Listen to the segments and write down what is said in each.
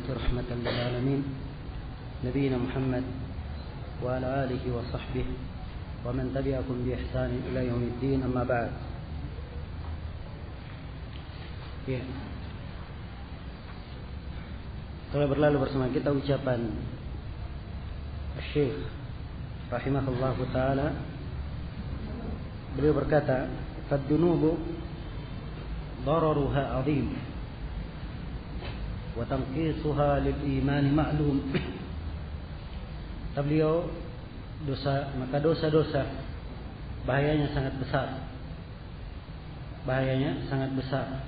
المبعوث رحمة للعالمين نبينا محمد وعلى آله وصحبه ومن تبعكم بإحسان إلى يوم الدين. أما بعد. Telah berlalu bersama kita ucapan Syekh rahimahullahu taala. Beliau berkata, "Fad-dunubu dararuha 'azim wa tanqisuha lil iman ma'lum." Kata beliau, dosa-dosa bahayanya sangat besar. Bahayanya sangat besar.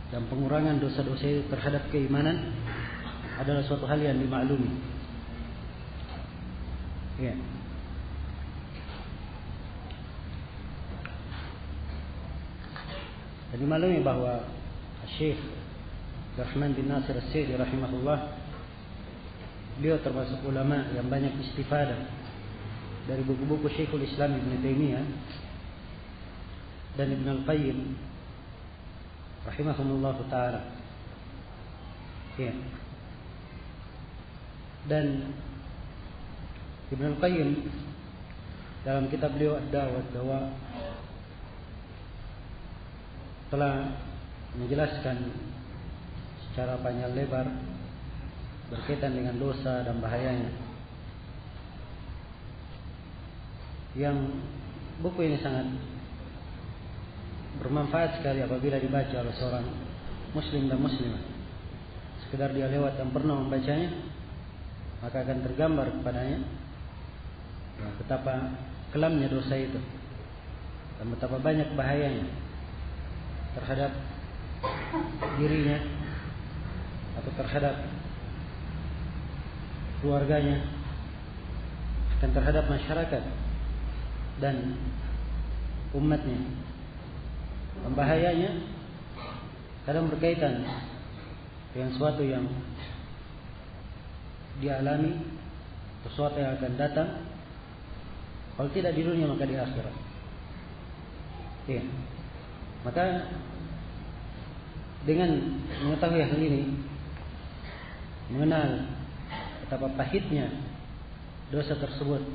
Dan pengurangan dosa-dosa itu terhadap keimanan adalah suatu hal yang dimaklumi. Ya. Dan dimaklumi bahwa Syekh Rahman bin Nasir As-Sa'di rahimahullah, beliau termasuk ulama yang banyak istifadah dari buku-buku Syekhul Islam Ibn Taimiyah dan Ibn Al-Qayyim rahimahumullah ta'ala. Ya. Dan Ibn Al-Qayyim dalam kitab beliau Ad-Da'wah telah menjelaskan secara panjang lebar berkaitan dengan dosa dan bahayanya. Yang buku ini sangat bermanfaat sekali apabila dibaca oleh seorang muslim dan muslimah. Sekedar dia lewat dan pernah membacanya, maka akan tergambar kepadanya betapa kelamnya dosa itu dan betapa banyak bahayanya terhadap dirinya atau terhadap keluarganya dan terhadap masyarakat dan umatnya. Bahayanya kadang berkaitan dengan sesuatu yang dialami, sesuatu yang akan datang. Kalau tidak di dunia maka di akhirat. Ya. Maka dengan mengetahui hal ini, mengenal betapa pahitnya dosa tersebut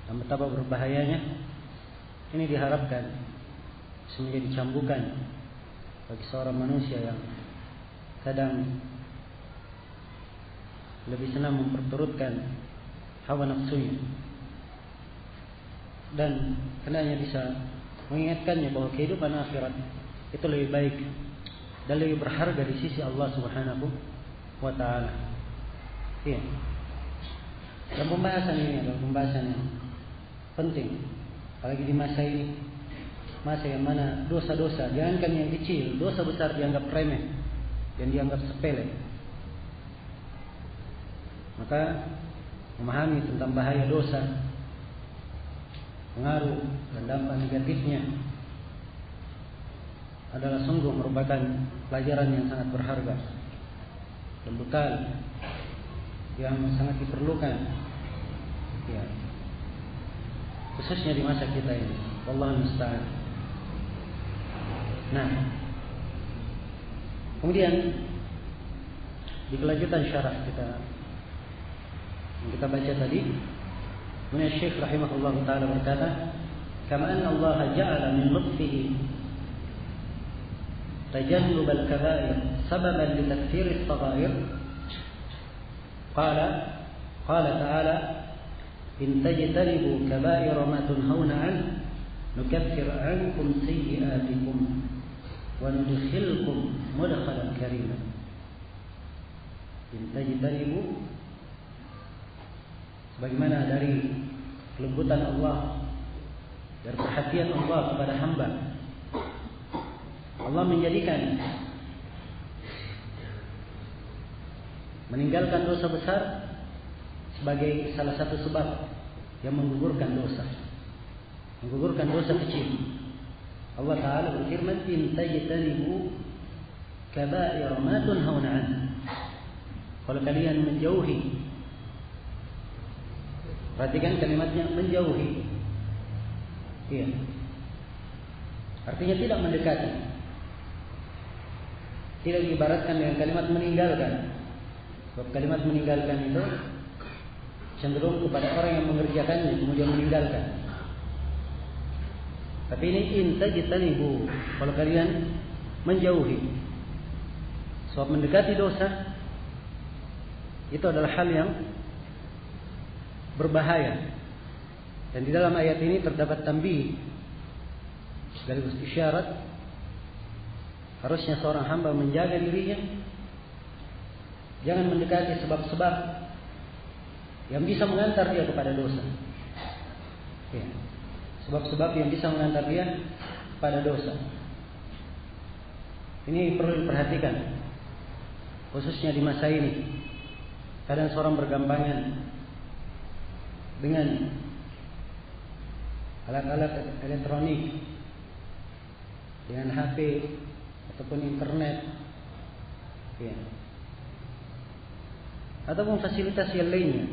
dan betapa berbahayanya, ini diharapkan menjadi cambukan bagi seorang manusia yang kadang lebih senang memperturutkan hawa nafsunya, dan hendaknya bisa mengingatkannya bahwa kehidupan akhirat itu lebih baik dan lebih berharga di sisi Allah Subhanahu wa taala. Iya. Dan pembahasan ini adalah pembahasan yang penting, apalagi di masa ini. Masa yang mana dosa-dosa, jangankan yang kecil, dosa besar dianggap remeh dan dianggap sepele. Maka memahami tentang bahaya dosa, pengaruh dan dampak negatifnya adalah sungguh merupakan pelajaran yang sangat berharga dan bekal yang sangat diperlukan, ya, khususnya di masa kita ini. Wallahu musta'an. Nah, kemudian di kelanjutan syarah yang kita baca tadi, kemudian Syekh rahimahullah taala berkata, "Kama anna Allah ja'ala min lutfihi tajannub al-kaba'ir sababan li takfir as-saghair." Qala ta'ala, "In tajtanibu kaba'ira ma tunhauna 'anhu nukaffir 'ankum sayyi'atikum wa nudkhilkum mudkhalan karima." In tajtanibu, sebagaimana dari kelembutan Allah, dari perhatian Allah kepada hamba, Allah menjadikan meninggalkan dosa besar sebagai salah satu sebab yang menggugurkan dosa kecil. Allah Ta'ala berfirman, "In tajtanibu kaba'ira ma tunhauna 'anhu." Kalau kalian menjauhi, perhatikan kalimatnya, menjauhi. Iya. Artinya tidak mendekati. Tidak diibaratkan dengan kalimat meninggalkan. Sebab kalimat meninggalkan itu cenderung kepada orang yang mengerjakannya kemudian meninggalkan. Tapi ini intajtanibu, kalau kalian menjauhi. Sebab mendekati dosa itu adalah hal yang berbahaya. Dan di dalam ayat ini terdapat tanbih sekaligus isyarat harusnya seorang hamba menjaga dirinya, jangan mendekati sebab-sebab yang bisa mengantar dia kepada dosa. Ya. Sebab-sebab yang bisa mengantar dia pada dosa. Ini perlu diperhatikan, khususnya di masa ini. Kadang seorang bergampangan dengan alat-alat elektronik, dengan HP ataupun internet, ya, ataupun fasilitas yang lainnya.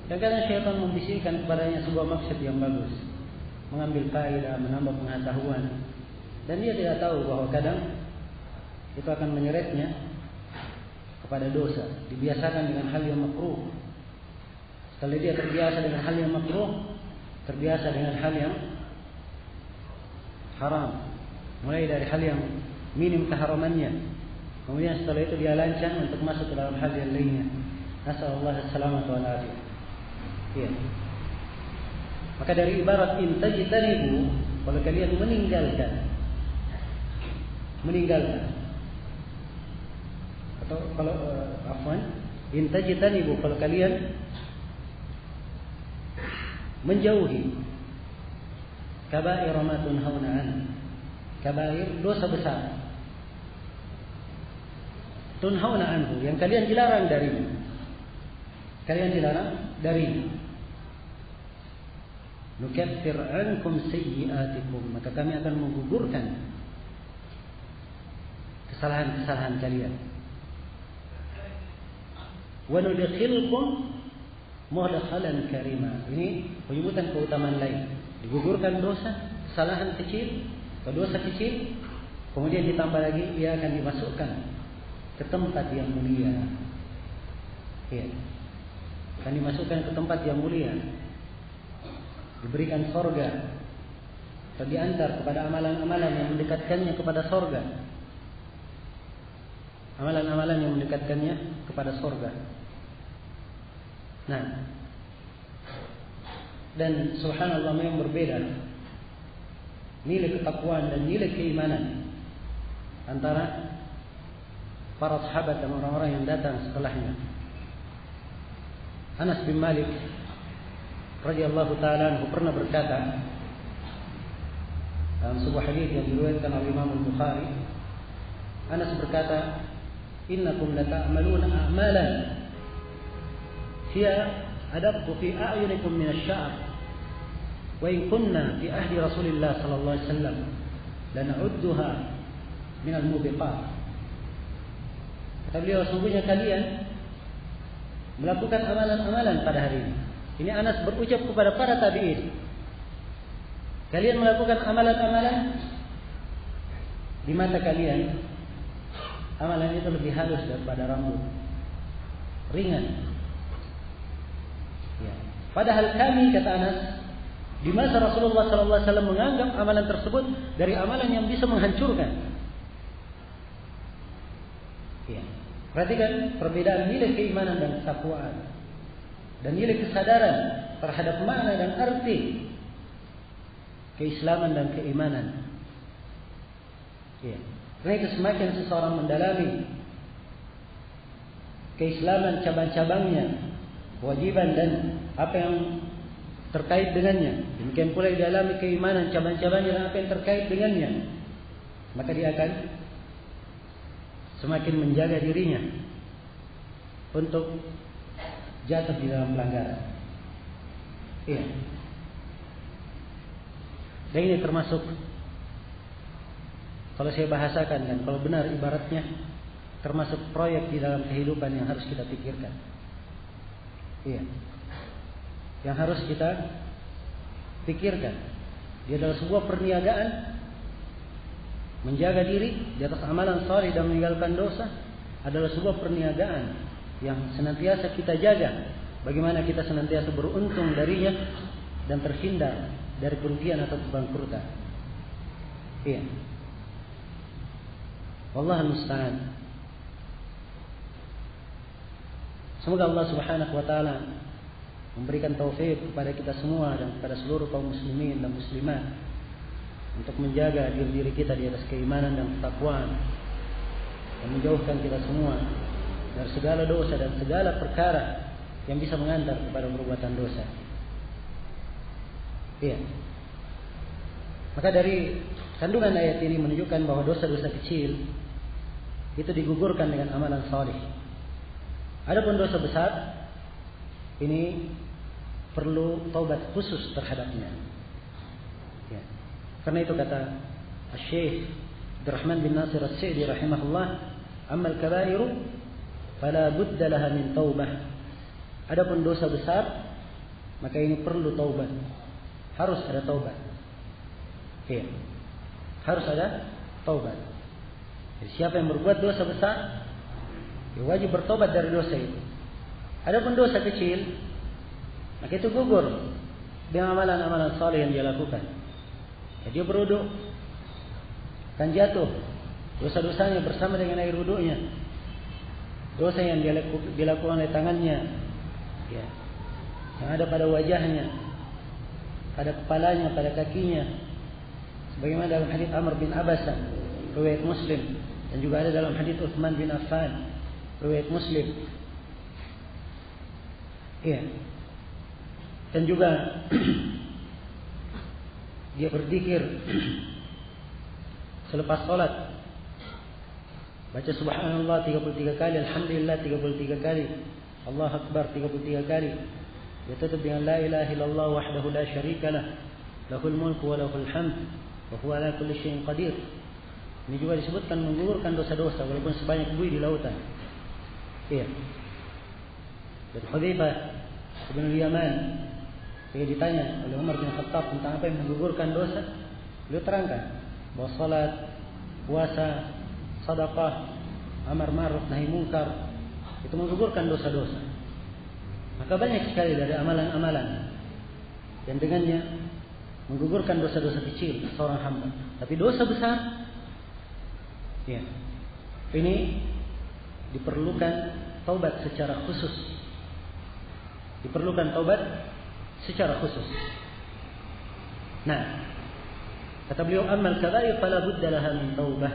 Dan kadang syaitan membisikkan kepadanya sebuah maksud yang bagus, mengambil faedah, menambah pengetahuan, dan dia tidak tahu bahwa kadang itu akan menyeretnya kepada dosa. Dibiasakan dengan hal yang makruh. Setelah dia terbiasa dengan hal yang makruh, terbiasa dengan hal yang haram, mulai dari hal yang minim keharamannya, kemudian setelah itu dia lancang untuk masuk ke dalam hal yang lainnya. Nasallallahu alaihi wasallam. Ya. Maka dari ibarat intajtanibu, kalau kalian meninggalkan, atau kalau intajtanibu, kalau kalian menjauhi kabair ma tunhauna an, kabair dosa besar, tunhauna anhu, yang kalian dilarang darinya, nukaffir ankum sayyi'atikum, maka kami akan menggugurkan kesalahan-kesalahan kalian. Wa nudkhilkum mudkhalan karima. Ini penyebutan keutamaan lain. Digugurkan dosa, kesalahan kecil, ke dosa kecil, kemudian ditambah lagi ia akan dimasukkan ke tempat yang mulia. Ya. Akan dimasukkan ke tempat yang mulia. Diberikan sorga, atau diantar kepada amalan-amalan yang mendekatkannya kepada sorga. Amalan-amalan yang mendekatkannya kepada sorga. Nah, dan subhanallah memang berbeda nilai ketakwaan dan nilai keimanan antara para sahabat dan orang-orang yang datang setelahnya. Anas bin Malik radhiyallahu taala anhu pernah berkata dalam sebuah hadis yang diriwayatkan oleh Imam Al-Bukhari, Anas berkata, "Innakum lata'maluna a'malan hiya adabtu fi a'yunikum min asy-sya'r wa in kunna fi ahdi Rasulillah sallallahu alaihi wasallam lana'udduha min al-mubiqat." Kata beliau, sungguhnya kalian melakukan amalan-amalan pada hari ini. Ini Anas berucap kepada para tabi'in. Kalian melakukan amalan-amalan di mata kalian, amalan itu lebih halus daripada rambut, ringan. Ya. Padahal kami, kata Anas, di masa Rasulullah SAW menganggap amalan tersebut dari amalan yang bisa menghancurkan. Ya. Perhatikan perbedaan nilai keimanan dan ketakwaan, dan nilai kesadaran terhadap makna dan arti keislaman dan keimanan. Ya. Karena itu semakin seseorang mendalami keislaman cabang-cabangnya, kewajiban dan apa yang terkait dengannya, demikian pula didalami keimanan cabang-cabangnya dan apa yang terkait dengannya, maka dia akan semakin menjaga dirinya untuk jatuh di dalam pelanggaran. Iya. Dan ini termasuk, kalau saya bahasakan dan kalau benar ibaratnya, termasuk proyek di dalam kehidupan yang harus kita pikirkan. Iya. Yang harus kita pikirkan. Dia adalah sebuah perniagaan. Menjaga diri di atas amalan saleh dan meninggalkan dosa adalah sebuah perniagaan yang senantiasa kita jaga, bagaimana kita senantiasa beruntung darinya dan terhindar dari kerugian atau kebangkrutan. Iya. Wallahul musta'an. Semoga Allah Subhanahu wa taala memberikan taufik kepada kita semua dan kepada seluruh kaum muslimin dan muslimat untuk menjaga diri kita di atas keimanan dan ketakwaan, dan menjauhkan kita semua dari segala dosa dan segala perkara yang bisa mengantar kepada perbuatan dosa. Iya. Maka dari kandungan ayat ini menunjukkan bahwa dosa-dosa kecil itu digugurkan dengan amalan salih. Adapun dosa besar ini perlu taubat khusus terhadapnya. Ya. Karena itu kata Syekh Abdurrahman bin Nasir As-Sa'di rahimahullah, "Ammal kabairu fala budda laha min taubah." Adapun dosa besar, maka ini perlu taubat. Harus ada taubat. Ya. Harus ada taubat. Jadi siapa yang berbuat dosa besar, dia wajib bertobat dari dosa itu. Adapun dosa kecil, maka itu gugur dengan amalan-amalan saleh yang dia lakukan. Ya, dia berwudu, akan jatuh dosa-dosanya bersama dengan air wudunya. Dosa yang dilakukan oleh tangannya, ya, yang ada pada wajahnya, pada kepalanya, pada kakinya, sebagaimana dalam hadits Amr bin Abasa riwayat Muslim, dan juga ada dalam hadits Utsman bin Affan riwayat Muslim. Iya. Dan juga dia berzikir selepas salat, baca subhanallah 33 kali, alhamdulillah 33 kali, Allahu akbar 33 kali. Dia tutup dengan la ilaha illallah wahdahu la syarikalah, lahul mulku wa lahul hamd wa huwa ala kulli syai'in qadir. Ini juga disebutkan menggugurkan dosa-dosa walaupun sebanyak buih di lautan. Iya. Dan Hudzaifah bin Yaman ketika ditanya oleh Umar bin Khattab tentang apa yang menggugurkan dosa, beliau terangkan bahwa salat, puasa, sedekah, amar ma'ruf nahi munkar itu menggugurkan dosa-dosa. Maka banyak sekali dari amalan-amalan yang dengannya menggugurkan dosa-dosa kecil seorang hamba. Tapi dosa besar, ya, ini diperlukan taubat secara khusus. Diperlukan taubat secara khusus. Nah, kata beliau, amal kabair fala budda laha min taubah.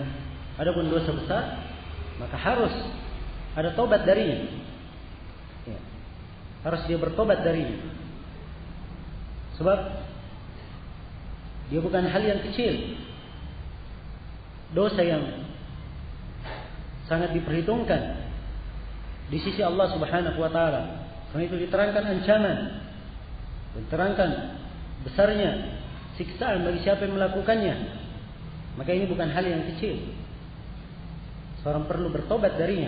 Adapun dosa besar, maka harus ada taubat darinya. Ya. Harus dia bertobat darinya. Sebab dia bukan hal yang kecil. Dosa yang sangat diperhitungkan di sisi Allah Subhanahu wa taala. Karena itu diterangkan ancaman, diterangkan besarnya siksaan bagi siapa yang melakukannya. Maka ini bukan hal yang kecil. Seorang perlu bertobat darinya.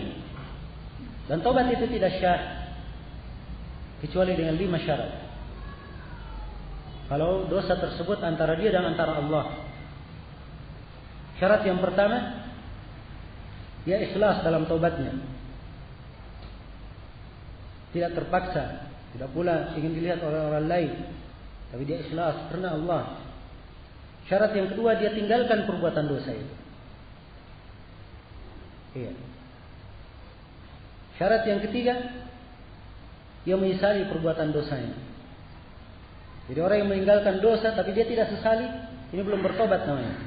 Dan tobat itu tidak syah kecuali dengan 5 syarat. Kalau dosa tersebut antara dia dan antara Allah. Syarat yang pertama, dia ikhlas dalam tobatnya. Tidak terpaksa, tidak pula ingin dilihat oleh orang lain, tapi dia ikhlas karena Allah. Syarat yang kedua, dia tinggalkan perbuatan dosa itu. Iya. Syarat yang ketiga, dia menyesali perbuatan dosanya. Jadi orang yang meninggalkan dosa tapi dia tidak sesali, ini belum bertobat namanya.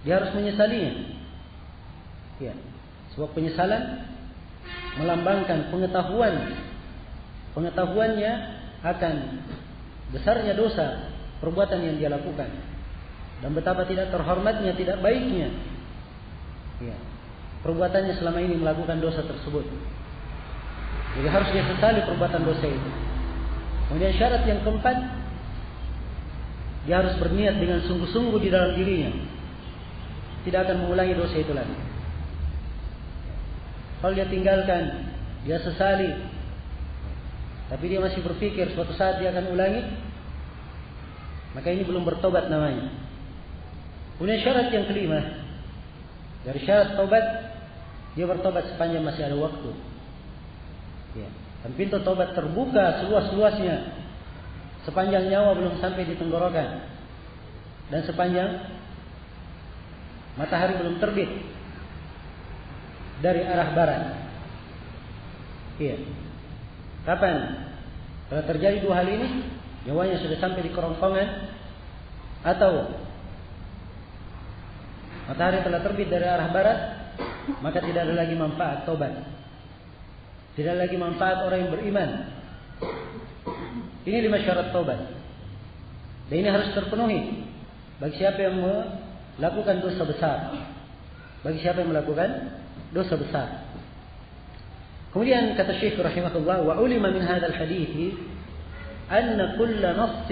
Dia harus menyesalinya. Iya. Sebab penyesalan melambangkan pengetahuannya akan besarnya dosa perbuatan yang dia lakukan dan betapa tidak terhormatnya, tidak baiknya, ya, perbuatannya selama ini melakukan dosa tersebut. Jadi harus dia sesali perbuatan dosa itu. Kemudian syarat yang keempat, dia harus berniat dengan sungguh-sungguh di dalam dirinya tidak akan mengulangi dosa itu lagi. Kalau dia tinggalkan, dia sesali, tapi dia masih berpikir suatu saat dia akan ulangi, maka ini belum bertobat namanya. Kemudian syarat yang kelima, dari syarat taubat, dia bertobat sepanjang masih ada waktu. Ya. Dan pintu taubat terbuka seluas-luasnya sepanjang nyawa belum sampai di tenggorokan dan sepanjang matahari belum terbit dari arah barat. Iya. Kapan? Kalau terjadi dua hal ini, nyawanya sudah sampai di kerongkongan atau matahari telah terbit dari arah barat, maka tidak ada lagi manfaat taubat. Tidak ada lagi manfaat orang yang beriman. Ini 5 syarat taubat. Dan ini harus terpenuhi bagi siapa yang melakukan dosa besar. Bagi siapa yang melakukan dosa besar. Kemudian kata Syekh rahimahullah, wa ulima min hadzal hadits anna kull nass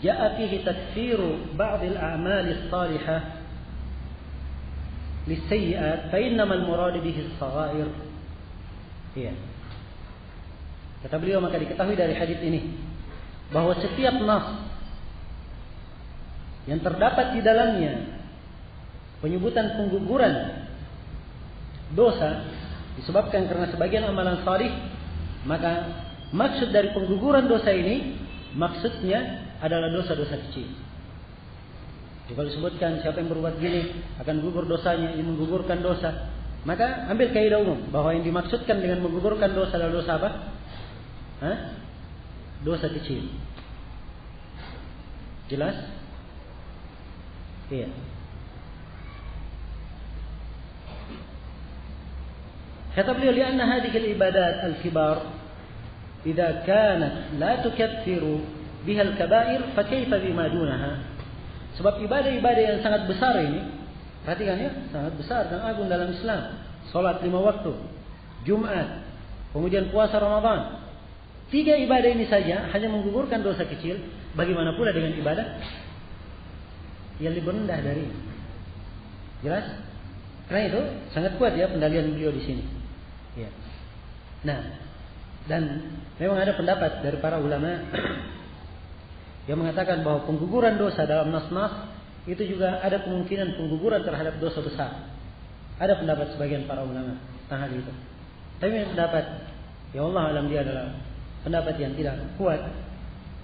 jaa fihi takfiru ba'd al-a'mal as-salihah lis-sayyi'at fa innama al-murad bihi as-saghair. Iya. Kata beliau, maka diketahui dari hadis ini bahwa setiap nas yang terdapat di dalamnya penyebutan pengguguran dosa disebabkan karena sebagian amalan salih, maka maksud dari pengguguran dosa ini maksudnya adalah dosa-dosa kecil. Jika disebutkan siapa yang berbuat gini akan gugur dosanya, ini menggugurkan dosa, maka ambil kaidah umum bahwa yang dimaksudkan dengan menggugurkan dosa adalah dosa apa? Dosa kecil. Jelas? Iya. Kata beliau, lianna hadhihi al-ibadat al-kibar idza kanat la tukaffiru biha al-kaba'ir fa kaifa bima dunaha. Sebab ibadah-ibadah yang sangat besar ini, perhatikan ya, sangat besar dan agung dalam Islam. Salat 5 waktu, Jumat, kemudian puasa Ramadan. 3 ibadah ini saja hanya menggugurkan dosa kecil. Bagaimana pula dengan ibadah yang lebih rendah dari ini? Jelas? Karena itu sangat kuat ya pendalian beliau di sini. Ya. Nah, dan memang ada pendapat dari para ulama yang mengatakan bahwa pengguguran dosa dalam nas-nas itu juga ada kemungkinan pengguguran terhadap dosa besar. Ada pendapat sebagian para ulama tentang hal itu. Tapi yang pendapat, ya Allah alam, dia adalah pendapat yang tidak kuat.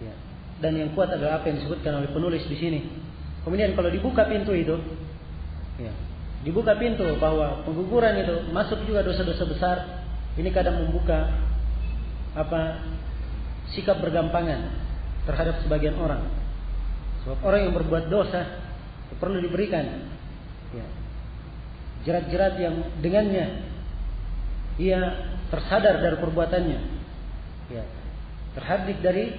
Ya. Dan yang kuat adalah apa yang disebutkan oleh penulis di sini. Kemudian kalau dibuka pintu itu, ya, dibuka pintu bahwa pengguguran itu masuk juga dosa-dosa besar, ini kadang membuka sikap bergampangan terhadap sebagian orang. Sebab orang yang berbuat dosa perlu diberikan jerat-jerat yang dengannya ia tersadar dari perbuatannya, terhadik dari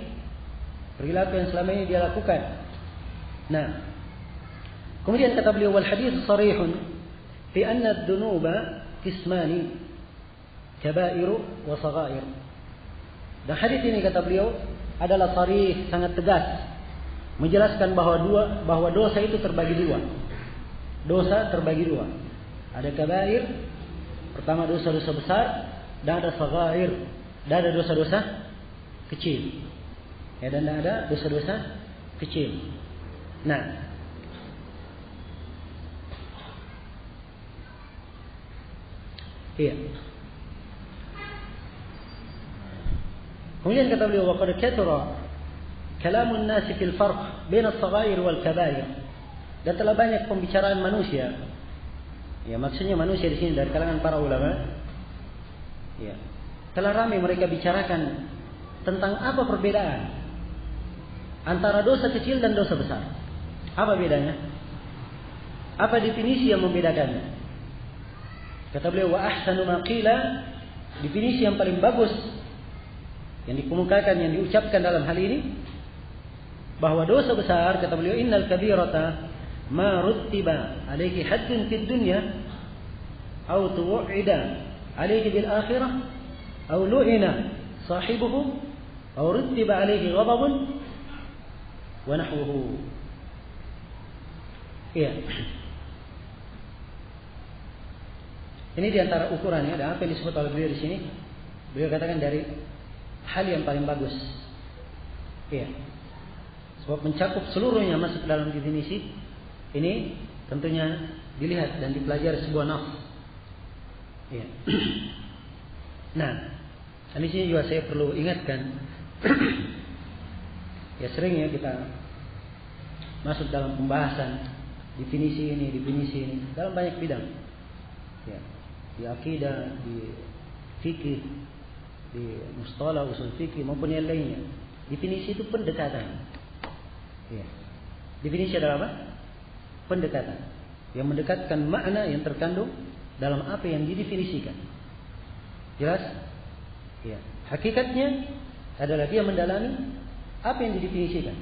perilaku yang selama ini dia lakukan. Nah, kemudian kata beliau, wal hadits sharihun fi anna ad-dunuba qismani kabairu wa saghair. Dan hadis ini kata beliau adalah sharih, sangat tegas menjelaskan bahwa dosa itu terbagi 2. Dosa terbagi 2. Ada kabair, pertama dosa-dosa besar, dan ada saghair, dan ada dosa-dosa kecil. Ya, dan ada dosa-dosa kecil. Nah, iya. Kemudian kata beliau, wa qad kathara kalamun nasi fil farq bain as-saghair wal kabair. Dan telah banyak pembicaraan manusia. Ya, maksudnya manusia di sini dari kalangan para ulama. Ya. Telah ramai mereka bicarakan tentang apa perbedaan antara dosa kecil dan dosa besar. Apa bedanya? Apa definisi yang membedakannya? Kata beliau, wa ahsanu ma qila, definisi yang paling bagus yang dikemukakan, yang diucapkan dalam hal ini, bahwa dosa besar, kata beliau, innal kabirata ma ruttiba alaihi haddun fid dunya aw tu'ida alaihi bil akhirah aw lu'ina sahibuhu aw ruttiba alaihi ghadabun wa nahwuhu. Iya. Ini diantara ukurannya, ada apa yang disebut oleh beliau di sini? Beliau katakan dari hal yang paling bagus. Iya. Sebab mencakup seluruhnya masuk dalam definisi ini, tentunya dilihat dan dipelajari sebuah nafs. Iya. Nah, Dan di sini juga saya perlu ingatkan, ya sering ya kita masuk dalam pembahasan definisi ini dalam banyak bidang. Ya, di akidah, di fikih, di mustalah, usul fikih maupun yang lainnya. Definisi itu pendekatan. Ya. Definisi adalah apa? Pendekatan yang mendekatkan makna yang terkandung dalam apa yang didefinisikan. Jelas? Ya. Hakikatnya adalah dia mendalami apa yang didefinisikan.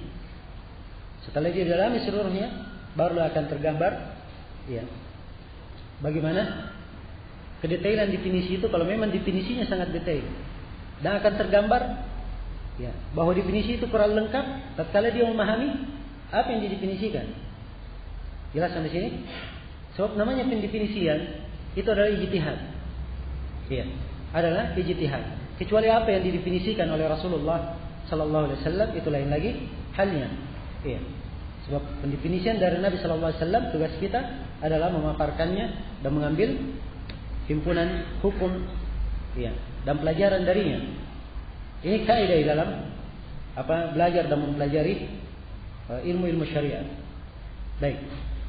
Setelah dia dalami seluruhnya, baru akan tergambar, ya, bagaimana kedetailan definisi itu. Kalau memang definisinya sangat detail, dan akan tergambar, ya, bahwa definisi itu kurang lengkap tatkala dia memahami apa yang didefinisikan. Jelas sampai sini? Sebab namanya pendefinisian itu adalah ijtihad. Ya, adalah ijtihad. Kecuali apa yang didefinisikan oleh Rasulullah sallallahu alaihi wasallam itu lain lagi halnya. Ya. Sebab pendefinisian dari Nabi sallallahu alaihi wasallam, tugas kita adalah memaparkannya dan mengambil himpunan hukum, ya, dan pelajaran darinya. Ini kaidah dalam belajar dan mempelajari ilmu-ilmu syariat. Baik.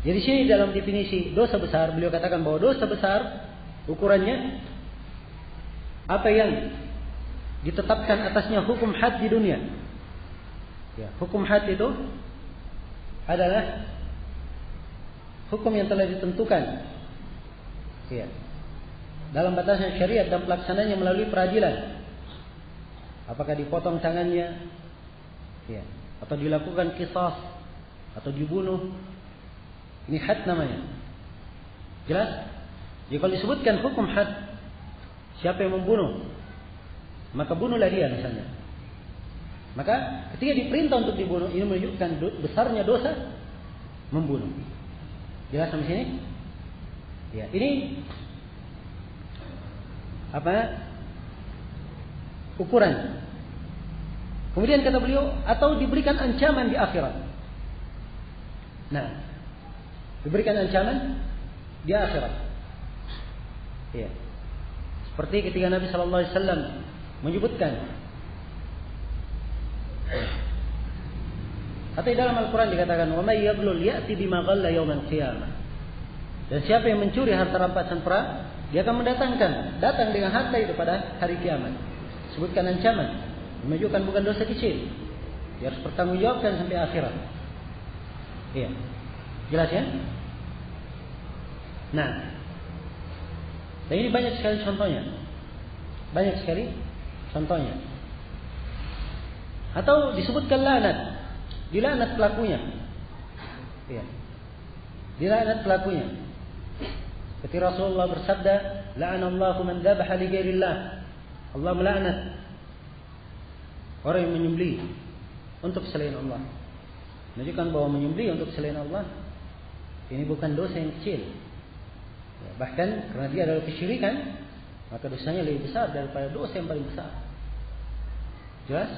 Jadi sini dalam definisi dosa besar beliau katakan bahwa dosa besar ukurannya apa yang ditetapkan atasnya hukum had di dunia. Ya, hukum had itu adalah hukum yang telah ditentukan, ya, dalam batasan syariat dan pelaksananya melalui peradilan. Apakah dipotong tangannya, ya, atau dilakukan qisas, atau dibunuh, ini had namanya. Jelas? Jadi kalau disebutkan hukum had, siapa yang membunuh, maka bunuhlah dia misalnya. Maka ketika diperintah untuk dibunuh, ini menunjukkan besarnya dosa membunuh. Jelas sampai sini? Ya, ini ukuran. Kemudian kata beliau, atau diberikan ancaman di akhirat. Nah, diberikan ancaman di akhirat. Ya. Seperti ketika Nabi sallallahu alaihi wasallam menyebutkan, atau dalam Al-Quran dikatakan, "Wa may yaglul ya'ti bima ghalla yaumal qiyamah." Dan siapa yang mencuri harta rampasan perang, dia akan datang dengan harta itu pada hari kiamat. Sebutkan ancaman, menunjukkan bukan dosa kecil. Dia harus bertanggungjawabkan sampai akhirat. Iya. Jelas ya? Nah, dan ini banyak sekali contohnya. Banyak sekali contohnya. Atau disebutkan laknat, dilaknat pelakunya. Ya. Dilaknat pelakunya. Ketika Rasulullah bersabda, "La'anallahu man dzabaha li ghairillah." Allah melaknat orang yang menyembelih untuk selain Allah. Menunjukkan bahwa menyembelih untuk selain Allah ini bukan dosa yang kecil. Ya, bahkan karena dia adalah kesyirikan, maka dosanya lebih besar daripada dosa yang paling besar. Jelas?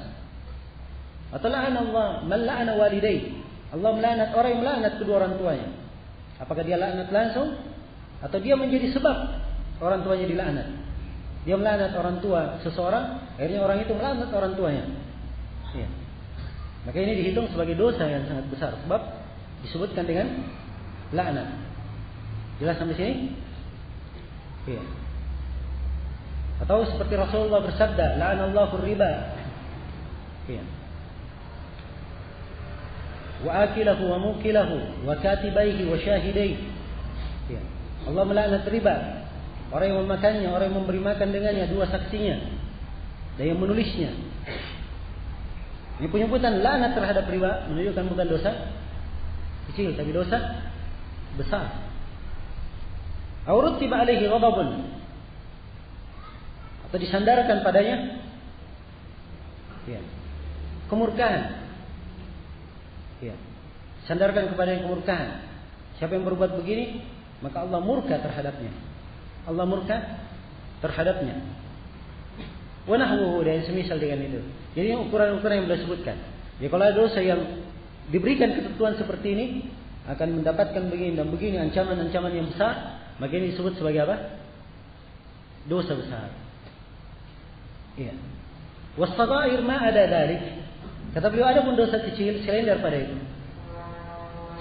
Atau la'anallah man la'ana walidayhi. Allah melaknat orang yang melaknat kedua orang tuanya. Apakah dia laknat langsung atau dia menjadi sebab orang tuanya dilaknat? Dia melaknat orang tua seseorang, akhirnya orang itu melaknat orang tuanya. Ya. Maka ini dihitung sebagai dosa yang sangat besar sebab disebutkan dengan laknat. Jelas sampai sini? Ya. Atau seperti Rasulullah bersabda, "La'anallahu riba." Ya. Wa akilahu wa mukilahu wa katibaihi wa syahidaihi. Ya. Allah melaknat riba. Orang yang memakannya, orang yang memberi makan dengannya, dua saksinya, dan yang menulisnya. Ini penyebutan laknat terhadap riba menunjukkan bukan dosa kecil, tapi dosa besar. Aurutiba alaihi ghadabun, atau disandarkan padanya, ya, kemurkaan. Ya, sandarkan kepada yang kemurkaan. Siapa yang berbuat begini, maka Allah murka terhadapnya. Allah murka terhadapnya. Wa nahwuhu, dan semisal dengan itu. Jadi ukuran-ukuran yang beliau sebutkan. Jadi kalau ada dosa yang diberikan ketentuan seperti ini akan mendapatkan begini dan begini, ancaman-ancaman yang besar, maka ini disebut sebagai apa? Dosa besar. Iya. Was-saghair ma ada dzalik. Kata beliau ada pun dosa kecil selain daripada itu.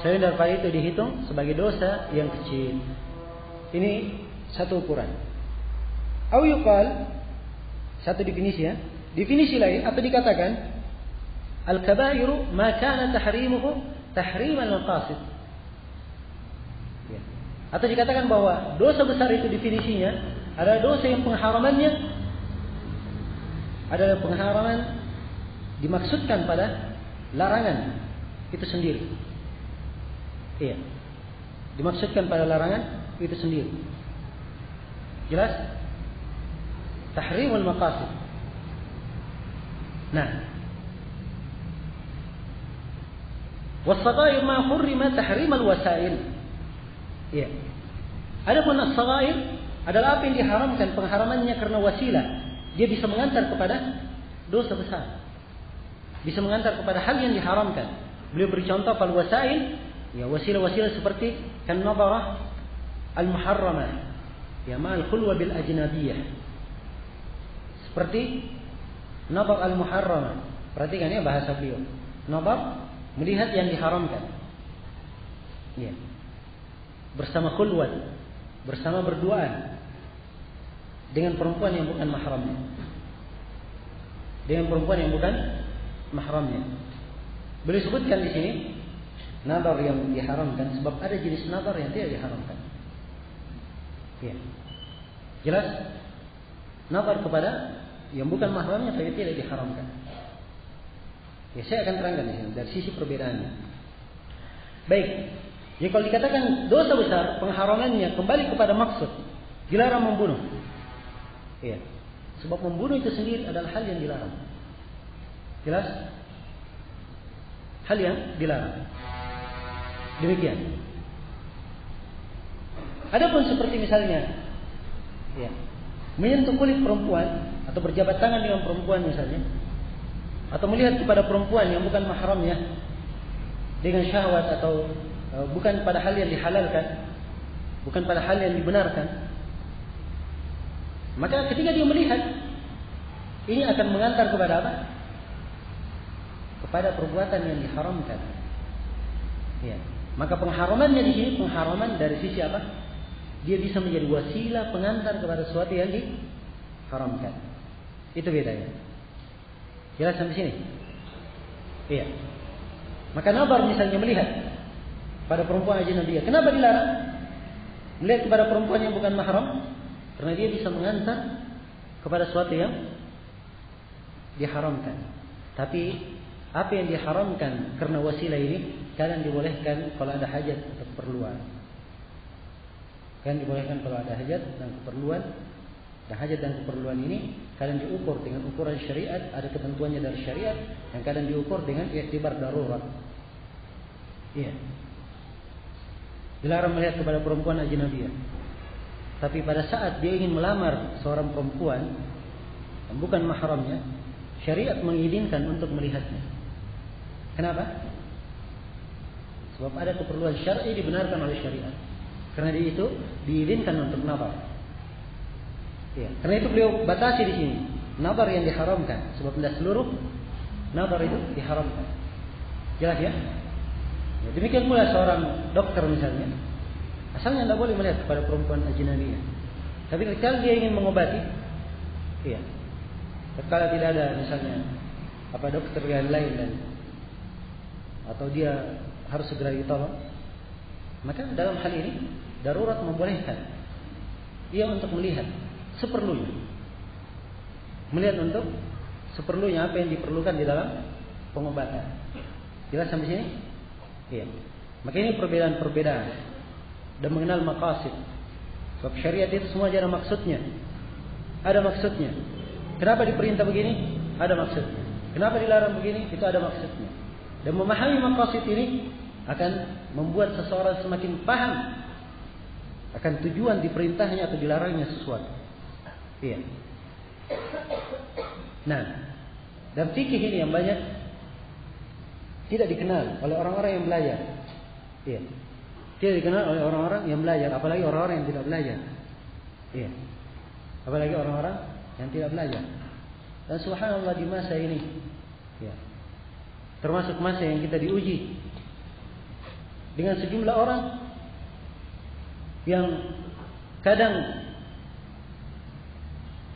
Selain daripada itu dihitung sebagai dosa yang kecil. Ini satu ukuran. Au yuqal, satu definisi ya. Definisi lain atau dikatakan al-kabairu ma kana tahrimuhu tahrim al-maqasid. Ya. Atau dikatakan bahwa dosa besar itu definisinya adalah dosa yang pengharamannya adalah pengharaman dimaksudkan pada larangan itu sendiri. Iya. Dimaksudkan pada larangan itu sendiri. Jelas? Tahrimul maqasid. Nah. Was-saghair ma hurrima tahrimal wasail. Iya. Adapun as-saghair adalah apa yang diharamkan pengharamannya karena wasilah. Dia bisa mengantar kepada dosa besar. Bisa mengantar kepada hal yang diharamkan. Beliau beri contoh fal wasail, ya wasilah-wasilah seperti kan nadarah al-muharramah, ya ma'al khulwa bil ajnabiyyah. Seperti nadar al-muharramah. Perhatikan ya bahasa beliau. Nadar melihat yang diharamkan. Ya. Bersama khulwat, bersama berduaan dengan perempuan yang bukan mahramnya. Dengan perempuan yang bukan mahramnya. Beliau sebutkan di sini nadar yang diharamkan sebab ada jenis nadar yang tidak diharamkan. Ya. Jelas? Nadar kepada yang bukan mahramnya tapi tidak diharamkan. Ya, saya akan terangkan di sini dari sisi perbedaannya. Baik. Jadi kalau dikatakan dosa besar, pengharamannya kembali kepada maksud. Dilarang membunuh. Ya. Sebab membunuh itu sendiri adalah hal yang dilarang. Jelas? Hal yang dilarang. Demikian. Adapun seperti misalnya, ya, menyentuh kulit perempuan atau berjabat tangan dengan perempuan misalnya, atau melihat kepada perempuan yang bukan mahramnya dengan syahwat atau bukan pada hal yang dihalalkan, bukan pada hal yang dibenarkan, maka ketika dia melihat, ini akan mengantar kepada apa? Kepada perbuatan yang diharamkan. Ya. Maka pengharamannya di sini pengharaman dari sisi apa? Dia bisa menjadi wasilah pengantar kepada sesuatu yang diharamkan. Itu bedanya. Jelas sampai sini? Iya. Maka nadar misalnya melihat pada perempuan ajnabiyah. Kenapa dilarang? Melihat kepada perempuan yang bukan mahram? Karena dia bisa mengantar kepada sesuatu yang diharamkan. Tapi apa yang diharamkan karena wasilah ini kadang dibolehkan kalau ada hajat atau keperluan. Kadang dibolehkan kalau ada hajat dan keperluan. Dan hajat dan keperluan ini kadang diukur dengan ukuran syariat, ada ketentuannya dari syariat, yang kadang diukur dengan iktibar darurat. Iya. Dilarang melihat kepada perempuan ajnabiyah. Tapi pada saat dia ingin melamar seorang perempuan yang bukan mahramnya, syariat mengizinkan untuk melihatnya. Kenapa? Sebab ada keperluan syar'i dibenarkan oleh syariat. Karena itu diizinkan untuk nazar. Ya, karena itu beliau batasi di sini nazar yang diharamkan. Sebab tidak seluruh nazar itu diharamkan. Jelas ya? Ya, demikian pula seorang dokter misalnya, asalnya tidak boleh melihat kepada perempuan ajnabiyah. Tapi kalau dia ingin mengobati, iya. Kalau tidak ada misalnya apa dokter yang lain dan atau dia harus segera ditolong, maka dalam hal ini darurat membolehkan dia untuk melihat seperlunya, melihat untuk seperlunya apa yang diperlukan di dalam pengobatan. Jelas sampai sini? Iya. Maka ini perbedaan-perbedaan dan mengenal maqasid. Sebab syariat itu semua ada maksudnya. Ada maksudnya. Kenapa diperintah begini? Ada maksudnya. Kenapa dilarang begini? Itu ada maksudnya. Dan memahami maqasid ini akan membuat seseorang semakin paham akan tujuan diperintahnya atau dilarangnya sesuatu. Iya. Nah, dan fikih ini yang banyak tidak dikenal oleh orang-orang yang belajar. Iya. Tidak dikenal oleh orang-orang yang belajar, apalagi orang-orang yang tidak belajar. Iya. Apalagi orang-orang yang tidak belajar. Dan subhanallah di masa ini, ya, termasuk masa yang kita diuji dengan sejumlah orang yang kadang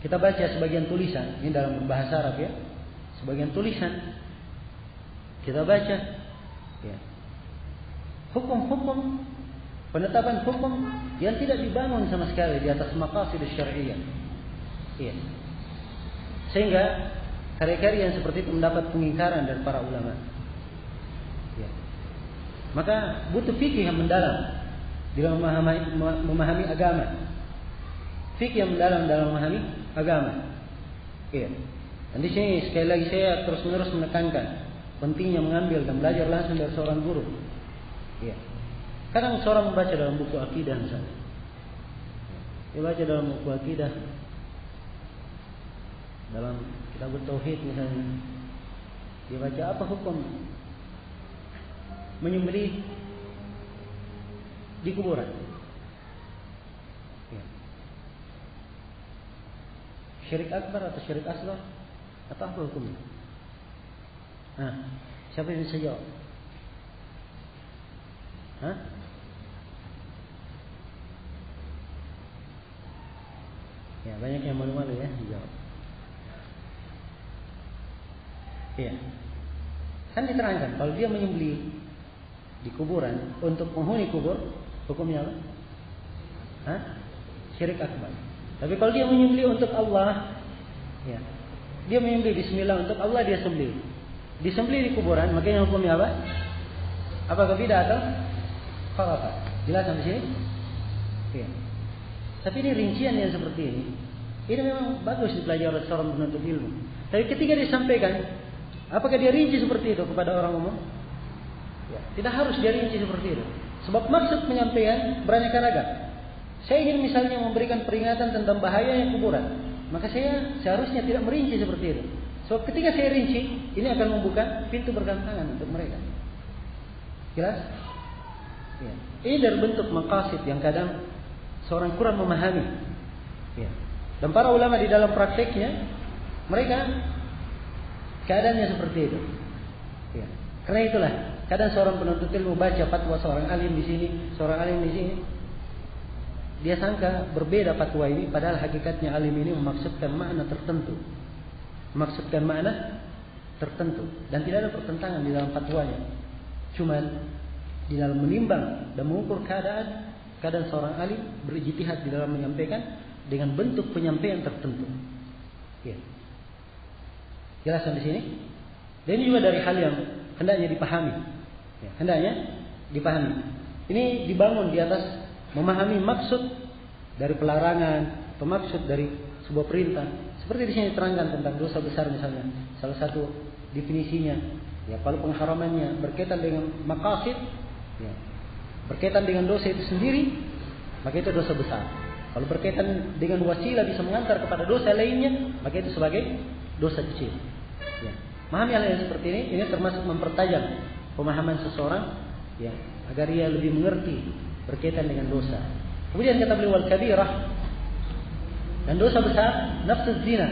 kita baca sebagian tulisan, ini dalam bahasa Arab ya, sebagian tulisan kita baca, ya, hukum-hukum, penetapan hukum yang tidak dibangun sama sekali di atas maqasid syar'iyyah. Iya. Sehingga karya-karya yang seperti itu mendapat pengingkaran dari para ulama. Ya. Maka butuh fikih yang mendalam dalam memahami agama. Fikih yang mendalam dalam memahami agama. Iya. Dan di sini sekali lagi saya terus-menerus menekankan pentingnya mengambil dan belajar langsung dari seorang guru. Iya. Kadang seorang membaca dalam buku akidah misalnya. Dia baca dalam buku akidah, dalam kitab tauhid misalnya, dia baca apa hukum menyembelih di kuburan. Ya. Syirik akbar atau syirik asghar atau apa hukumnya? Nah, siapa yang bisa jawab? Hah? Ya, banyak yang malu-malu ya jawab. Iya. Kan diterangkan kalau dia menyembelih di kuburan untuk penghuni kubur, hukumnya apa? Hah? Syirik akbar. Tapi kalau dia menyembelih untuk Allah, ya, dia menyembelih bismillah untuk Allah, dia sembelih. Disembelih di kuburan, makanya hukumnya apa? Apakah bid'ah atau khalafah? Jelas sampai sini? Iya. Tapi ini rincian yang seperti ini memang bagus dipelajari oleh seorang penuntut ilmu. Tapi ketika disampaikan, apakah dia rinci seperti itu kepada orang umum? Ya, tidak harus dia rinci seperti itu. Sebab maksud penyampaian beraneka ragam. Saya ingin misalnya memberikan peringatan tentang bahayanya kuburan, maka saya seharusnya tidak merinci seperti itu. Sebab ketika saya rinci, ini akan membuka pintu bergantangan untuk mereka. Jelas? Ya. Ini dari bentuk maqasid yang kadang seorang kurang memahami. Ya. Dan para ulama di dalam prakteknya, mereka keadaannya seperti itu. Ya. Karena itulah, kadang seorang penuntut ilmu baca fatwa seorang alim di sini, seorang alim di sini, dia sangka berbeda fatwa ini, padahal hakikatnya alim ini memaksudkan makna tertentu. Memaksudkan makna tertentu. Dan tidak ada pertentangan di dalam fatwanya. Cuman di dalam menimbang dan mengukur keadaan seorang alim berijtihad di dalam menyampaikan dengan bentuk penyampaian tertentu. Ya. Jelas di sini? Dan ini juga dari hal yang hendaknya dipahami. Ya, hendaknya dipahami. Ini dibangun di atas memahami maksud dari pelarangan atau maksud dari sebuah perintah. Seperti di sini diterangkan tentang dosa besar misalnya. Salah satu definisinya, ya, kalau pengharamannya berkaitan dengan maqasid, ya, berkaitan dengan dosa itu sendiri, maka itu dosa besar. Kalau berkaitan dengan wasilah bisa mengantar kepada dosa lainnya, maka itu sebagai dosa kecil. Ya. Memahami hal yang seperti ini termasuk mempertajam pemahaman seseorang, ya, agar ia lebih mengerti berkaitan dengan dosa. Kemudian kata beliau al-kabirah, dan dosa besar nafsu zina,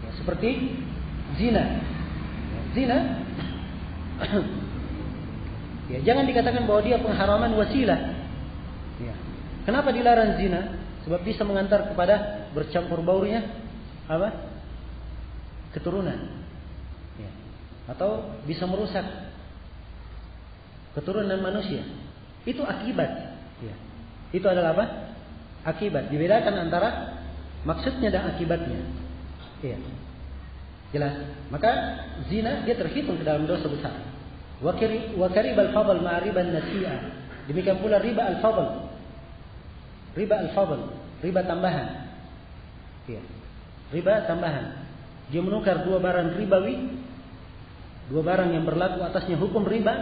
ya, seperti zina. Zina, ya, jangan dikatakan bahwa dia pengharaman wasilah. Ya. Kenapa dilarang zina? Sebab bisa mengantar kepada bercampur baurnya apa? Keturunan. Ya. Atau bisa merusak keturunan manusia. Itu akibat. Ya. Itu adalah apa? Akibat. Dibedakan antara maksudnya dan akibatnya. Ya. Jelas. Maka zina dia terhitung ke dalam dosa besar. Wa karibal fadl ma'a riba nasi'a. Demikian pula riba al-fadl. Riba al-fadl, riba tambahan. Ya. Riba tambahan. Dia menukar dua barang ribawi, dua barang yang berlaku atasnya hukum riba,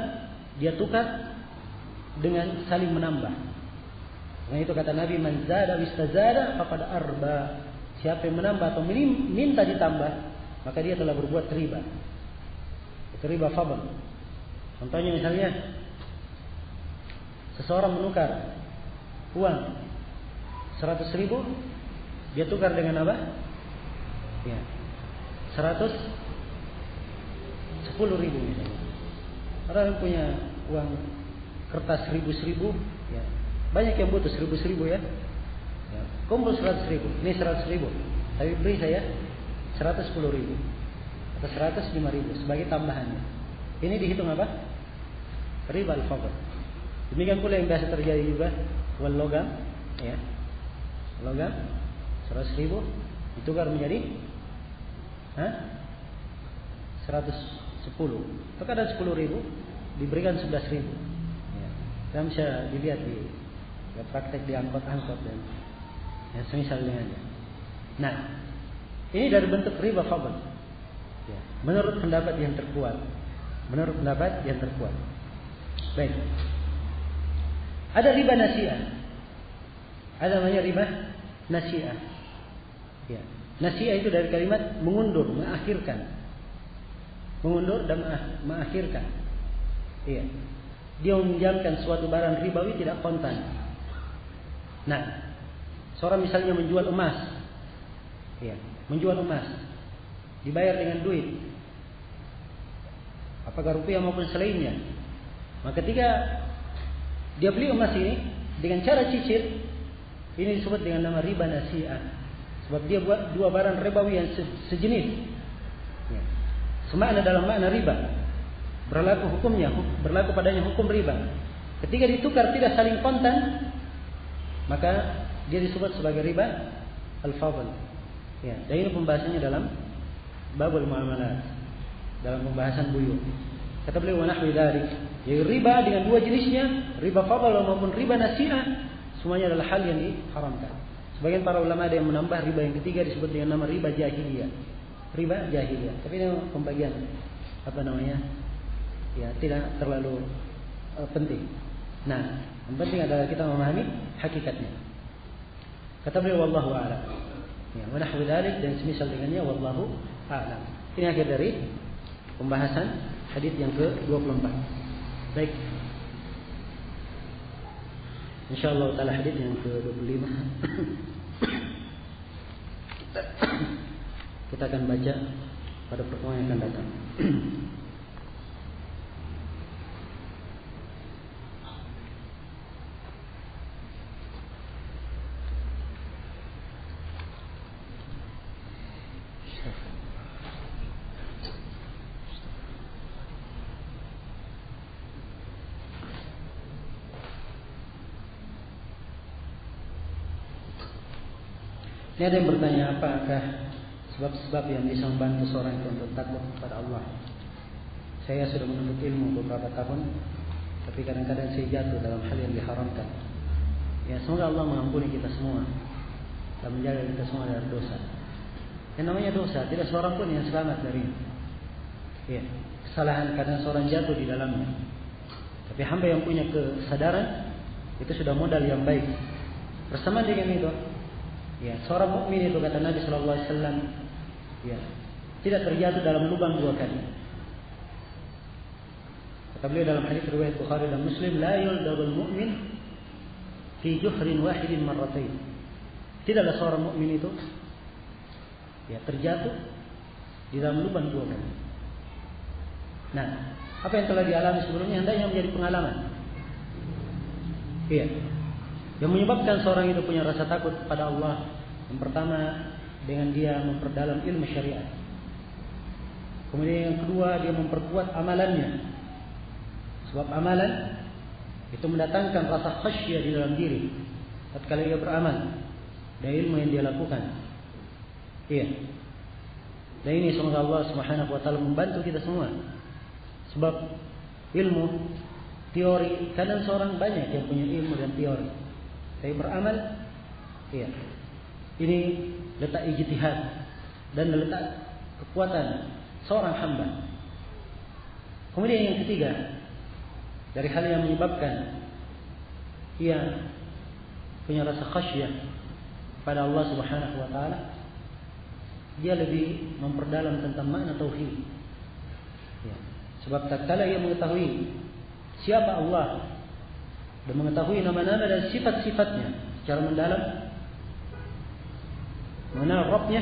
dia tukar dengan saling menambah. Nah itu kata Nabi, man zada wistazada faqad arba. Siapa yang menambah atau minta ditambah, maka dia telah berbuat riba. Itu riba fadl. Contohnya misalnya seseorang menukar uang 100.000, dia tukar dengan apa? Ya, 110.000 misalnya. Orang yang punya uang kertas 1.000, ya. Banyak yang butuh 1.000 ya. Ya. Kumpul 100.000, ini 100.000. Tapi beri saya 110.000 atau 105.000 sebagai tambahannya. Ini dihitung apa? Riba al-fadl. Demikian pula yang biasa terjadi juga wal logam, ya. Logam 100.000 ditukar menjadi 110. Terkadang 10.000 diberikan 11.000. Ya. Dan bisa dilihat di praktek di angkot-angkot dan yang semisal dengannya. Nah, ini dari bentuk riba fadl. Ya. Menurut pendapat yang terkuat. Baik. Ada riba nasi'ah. Ada namanya riba nasi'ah. Ya. Nasi'ah itu dari kalimat mengundur, mengakhirkan. Mengundur dan mengakhirkan. Iya. Dia meminjamkan suatu barang ribawi tidak kontan. Nah, seorang misalnya menjual emas. Iya, menjual emas. Dibayar dengan duit. Apakah rupiah maupun selainnya. Maka ketika dia beli emas ini dengan cara cicil, ini disebut dengan nama riba nasi'ah. Sebab dia buat dua barang ribawi yang sejenis. Ya. Semakna dalam makna riba. Berlaku hukumnya, berlaku padanya hukum riba. Ketika ditukar tidak saling kontan, maka dia disebut sebagai riba al-fadl. Ya, dan ini pembahasannya dalam babul muamalat, dalam pembahasan buyur. Kata beliau wa nahwi dzalik, yaitu riba dengan dua jenisnya, riba fadl maupun riba nasi'ah, semuanya adalah hal yang diharamkan. Sebagian para ulama ada yang menambah riba yang ketiga disebut dengan nama riba jahiliyah. Riba jahiliyah. Tapi ini pembagian ya tidak terlalu penting. Nah, yang penting adalah kita memahami hakikatnya. Kata beliau wallahu a'lam. Ya, wa nahwu dzalik dan semisal dengannya wallahu a'lam. Ini akhir dari pembahasan hadis yang ke-24. Baik. Insyaallah taala hadis yang ke-25. Kita akan baca pada pertemuan yang akan datang. Ini ada yang bertanya, apakah sebab-sebab yang bisa membantu seorang itu untuk takut kepada Allah? Saya sudah menuntut ilmu beberapa tahun, tapi kadang-kadang saya jatuh dalam hal yang diharamkan. Ya, semoga Allah mengampuni kita semua dan menjaga kita semua dari dosa. Yang namanya dosa, tidak seorang pun yang selamat darinya. Ya, kesalahan kadang seorang jatuh di dalamnya. Tapi hamba yang punya kesadaran itu sudah modal yang baik. Bersama dengan itu, ya, seorang mukmin itu kata Nabi sallallahu alaihi wasallam, ya, tidak terjatuh dalam lubang dua kali. Kata beliau dalam hadis riwayat Bukhari dan Muslim, la yuldagul mu'min fi juhrin wahidin marratain. Tidaklah seorang mukmin itu ya terjatuh di dalam lubang dua kali. Nah, apa yang telah dialami sebelumnya hendaknya menjadi pengalaman. Iya. Yang menyebabkan seorang itu punya rasa takut pada Allah, yang pertama dengan dia memperdalam ilmu syariat. Kemudian yang kedua dia memperkuat amalannya. Sebab amalan itu mendatangkan rasa khasyah di dalam diri tatkala dia beramal dan ilmu yang dia lakukan. Iya. Dan ini semoga Allah Subhanahu wa taala membantu kita semua. Sebab ilmu teori, kadang seorang banyak yang punya ilmu dan teori, tapi beramal, iya. Ini letak ijtihad dan letak kekuatan seorang hamba. Kemudian yang ketiga, dari hal yang menyebabkan ia punya rasa khasyah pada Allah Subhanahu wa taala, dia lebih memperdalam tentang makna tauhid. Ya. Sebab tatkala ia mengetahui siapa Allah dan mengetahui nama-nama dan sifat-sifatnya secara mendalam, mengenal Rabbnya,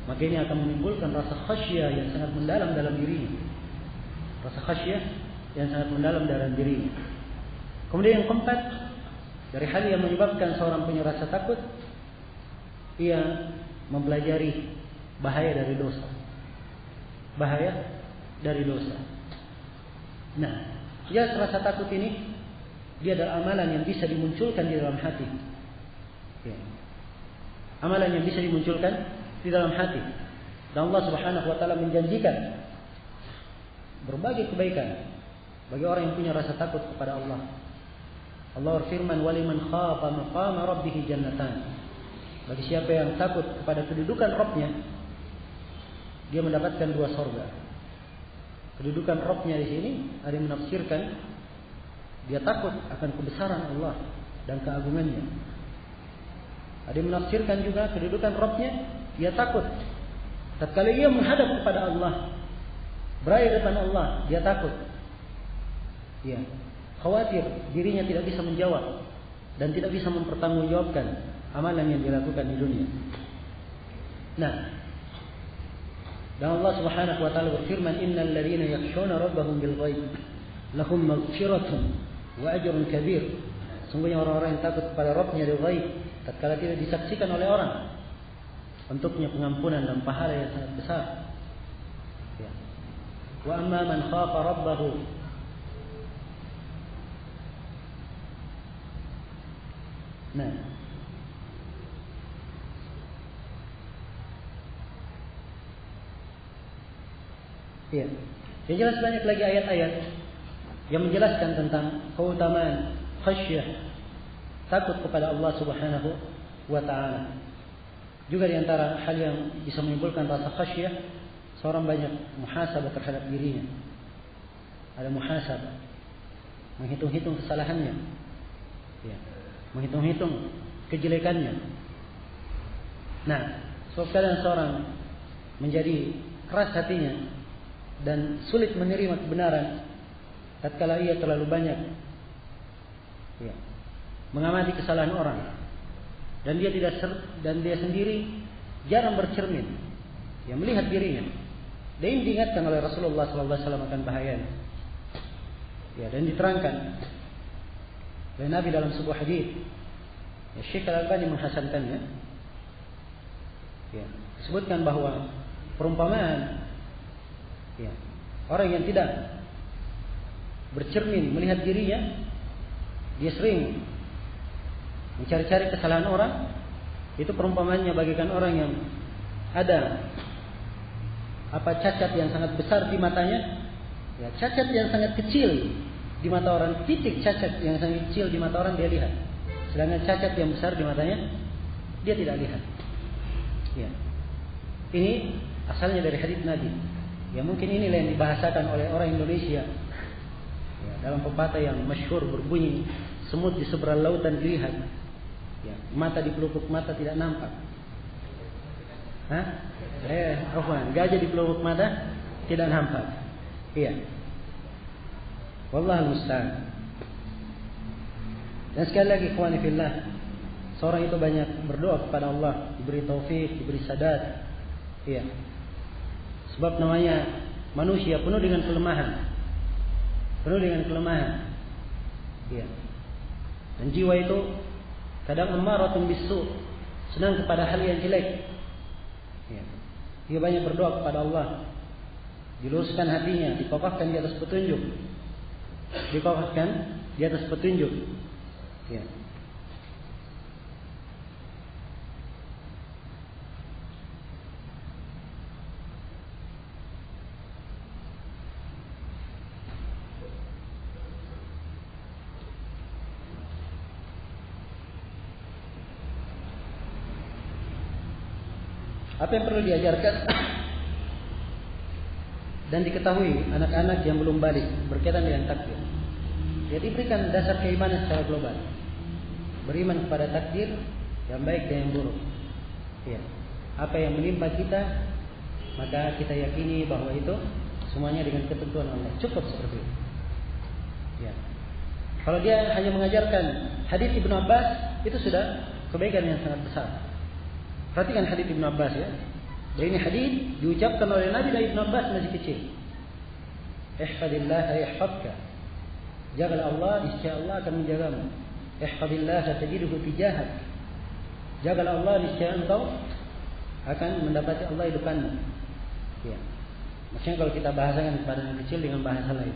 maka ini akan menimbulkan rasa khasyah yang sangat mendalam dalam dirinya. Rasa khasyah yang sangat mendalam dalam dirinya. Kemudian yang keempat, dari hal yang menyebabkan seorang punya rasa takut, ia mempelajari bahaya dari dosa. Bahaya dari dosa. Nah, jelas rasa takut ini dia adalah amalan yang bisa dimunculkan di dalam hati. Ya. Amalan yang bisa dimunculkan di dalam hati. Dan Allah Subhanahu wa taala menjanjikan berbagai kebaikan bagi orang yang punya rasa takut kepada Allah. Allah berfirman, "Waliman khafa maqama rabbih jannatan." Bagi siapa yang takut kepada kedudukan Rabb-nya, dia mendapatkan 2 surga. Kedudukan Rabb-nya di sini ada yang menafsirkan dia takut akan kebesaran Allah dan keagungannya. Ada yang menafsirkan juga kedudukan Rabb-nya, dia takut tatkala ia menghadap kepada Allah, berada depan Allah, dia takut. Ya, khawatir dirinya tidak bisa menjawab dan tidak bisa mempertanggungjawabkan amalan yang dilakukan di dunia. Nah, dan Allah Subhanahu wa taala berfirman, "Innal ladzina yakhshawna rabbahum bil ghaib lahum maghfiratun wa ajrun kabir." Sungguhnya orang-orang yang takut kepada Rabb-nya di ghaib, tatkala tidak disaksikan oleh orang, untuknya pengampunan dan pahala yang sangat besar. Ya. Wa amma man khafa rabbahu, nah, ya. Yang jelas banyak lagi ayat-ayat yang menjelaskan tentang keutamaan khasyah, takut kepada Allah Subhanahu wa taala. Juga di antara hal yang bisa menimbulkan rasa khasyah, seorang banyak muhasabah terhadap dirinya. Ada muhasabah, menghitung-hitung kesalahannya, ya, menghitung-hitung kejelekannya. Nah, sebab kadang seorang menjadi keras hatinya dan sulit menerima kebenaran tatkala ia terlalu banyak, ya, mengamati kesalahan orang, dan dia sendiri jarang bercermin, ya, melihat dirinya. Dan ini diingatkan oleh Rasulullah SAW akan bahayanya, ya, dan diterangkan oleh Nabi dalam sebuah hadis. Ya, Syekh Al-Albani menghasankannya. Ya, disebutkan bahwa perumpamaan, ya, orang yang tidak bercermin melihat dirinya, dia sering mencari-cari kesalahan orang, itu perumpamaannya bagaikan orang yang ada cacat yang sangat besar di matanya, ya, cacat yang sangat kecil di mata orang, titik cacat yang sangat kecil di mata orang dia lihat, sedangkan cacat yang besar di matanya dia tidak lihat. Ya. Ini asalnya dari hadis Nabi. Ya, mungkin inilah yang dibahasakan oleh orang Indonesia, ya, dalam pepatah yang masyhur berbunyi, semut di seberang lautan dilihat, ya, mata di pelupuk mata tidak nampak. Gajah di pelupuk mata tidak nampak. Iya. Wallahul musta'an. Dan sekali lagi, ikhwani fillah, seorang itu banyak berdoa kepada Allah, diberi taufik, diberi sadat. Iya. Sebab namanya manusia penuh dengan kelemahan. Penuh dengan kelemahan. Iya. Dan jiwa itu kadang ammaratun bisu, senang kepada hal yang jelek. Iya. Dia banyak berdoa kepada Allah, diluruskan hatinya, dikokohkan di atas petunjuk. Dikokohkan di atas petunjuk. Iya. Apa yang perlu diajarkan dan diketahui anak-anak yang belum balik berkaitan dengan takdir? Jadi berikan dasar keimanan secara global. Beriman kepada takdir yang baik dan yang buruk. Ya. Apa yang menimpa kita, maka kita yakini bahwa itu semuanya dengan ketentuan Allah. Cukup seperti itu. Ya. Kalau dia hanya mengajarkan hadis Ibnu Abbas, itu sudah kebaikan yang sangat besar. Perhatikan hadis Ibnu Abbas, ya. Dan ini hadis diucapkan oleh Nabi dan Ibnu Abbas masih kecil. Ihfadillah yahfadka. Jagalah Allah, niscaya Allah akan menjagamu. Ihfadillah tajiduhu tijahak. Jagalah Allah, niscaya engkau akan mendapati Allah di depanmu. Ya. Maksudnya kalau kita bahasakan kepada anak kecil dengan bahasa lain.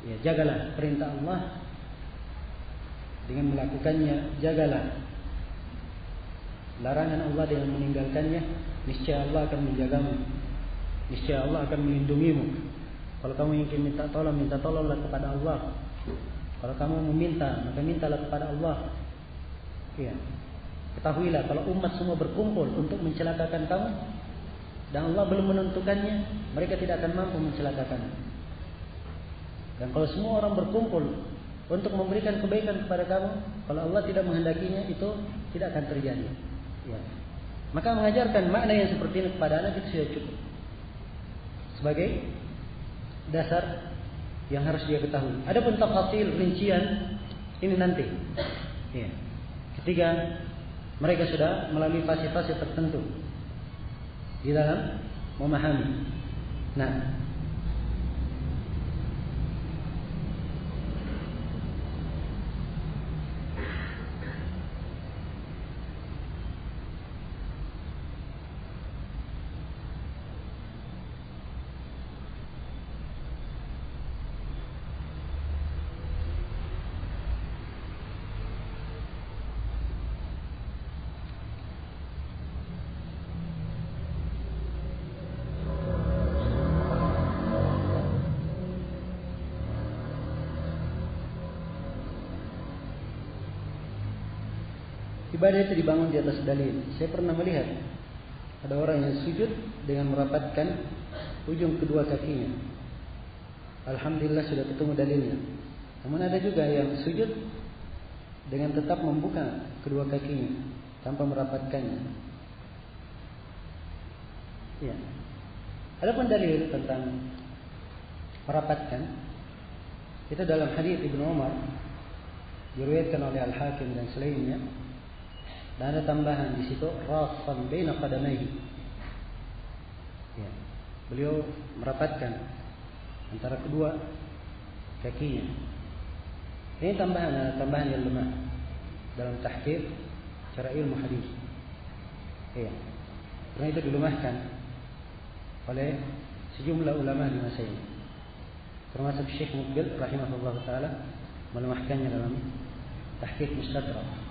Ya, jagalah perintah Allah dengan melakukannya, jagalah larangan Allah dengan meninggalkannya, niscaya Allah akan menjagamu. Niscaya Allah akan melindungimu. Kalau kamu ingin minta tolonglah kepada Allah. Kalau kamu meminta, maka mintalah kepada Allah. Ya. Ketahuilah kalau umat semua berkumpul untuk mencelakakan kamu dan Allah belum menentukannya, mereka tidak akan mampu mencelakakanmu. Dan kalau semua orang berkumpul untuk memberikan kebaikan kepada kamu, kalau Allah tidak menghendakinya, itu tidak akan terjadi. Ya. Maka mengajarkan makna yang seperti ini kepada anak itu sudah cukup sebagai dasar yang harus dia ketahui. Adapun tafasil, rincian, ini nanti. Ya. Ketika mereka sudah melalui fase-fase tertentu di dalam memahami. Nah, ibadah itu dibangun di atas dalil. Saya pernah melihat ada orang yang sujud dengan merapatkan ujung kedua kakinya. Alhamdulillah sudah ketemu dalilnya. Namun ada juga yang sujud dengan tetap membuka kedua kakinya tanpa merapatkannya. Ya. Adapun dalil tentang merapatkan itu dalam hadis Ibnu Umar diriwayatkan oleh Al-Hakim dan selainnya. Dan ada tambahan di situ, rafan baina qadamaihi. Ya. Beliau merapatkan antara kedua kakinya. Ini tambahan yang lemah dalam tahqiq cara ilmu hadis. Ya. Karena itu dilemahkan oleh sejumlah ulama di masa ini. Termasuk Syekh Muqbil rahimahullah taala melemahkannya dalam tahqiq Mustadrak.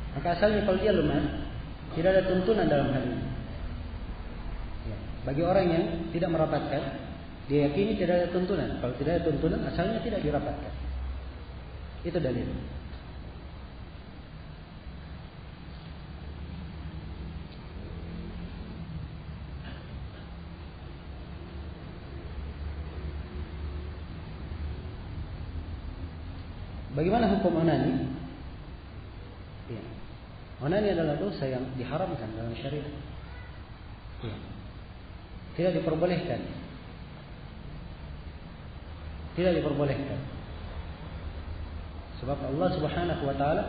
Maka asalnya kalau dia lemah, tidak ada tuntunan dalam hal ini. Ya. Bagi orang yang tidak merapatkan, dia yakini tidak ada tuntunan. Kalau tidak ada tuntunan, asalnya tidak dirapatkan. Itu dalil. Bagaimana hukum onani? Ya. Onani adalah dosa yang diharamkan dalam syariat. Ya. Tidak diperbolehkan. Tidak diperbolehkan. Sebab Allah Subhanahu wa taala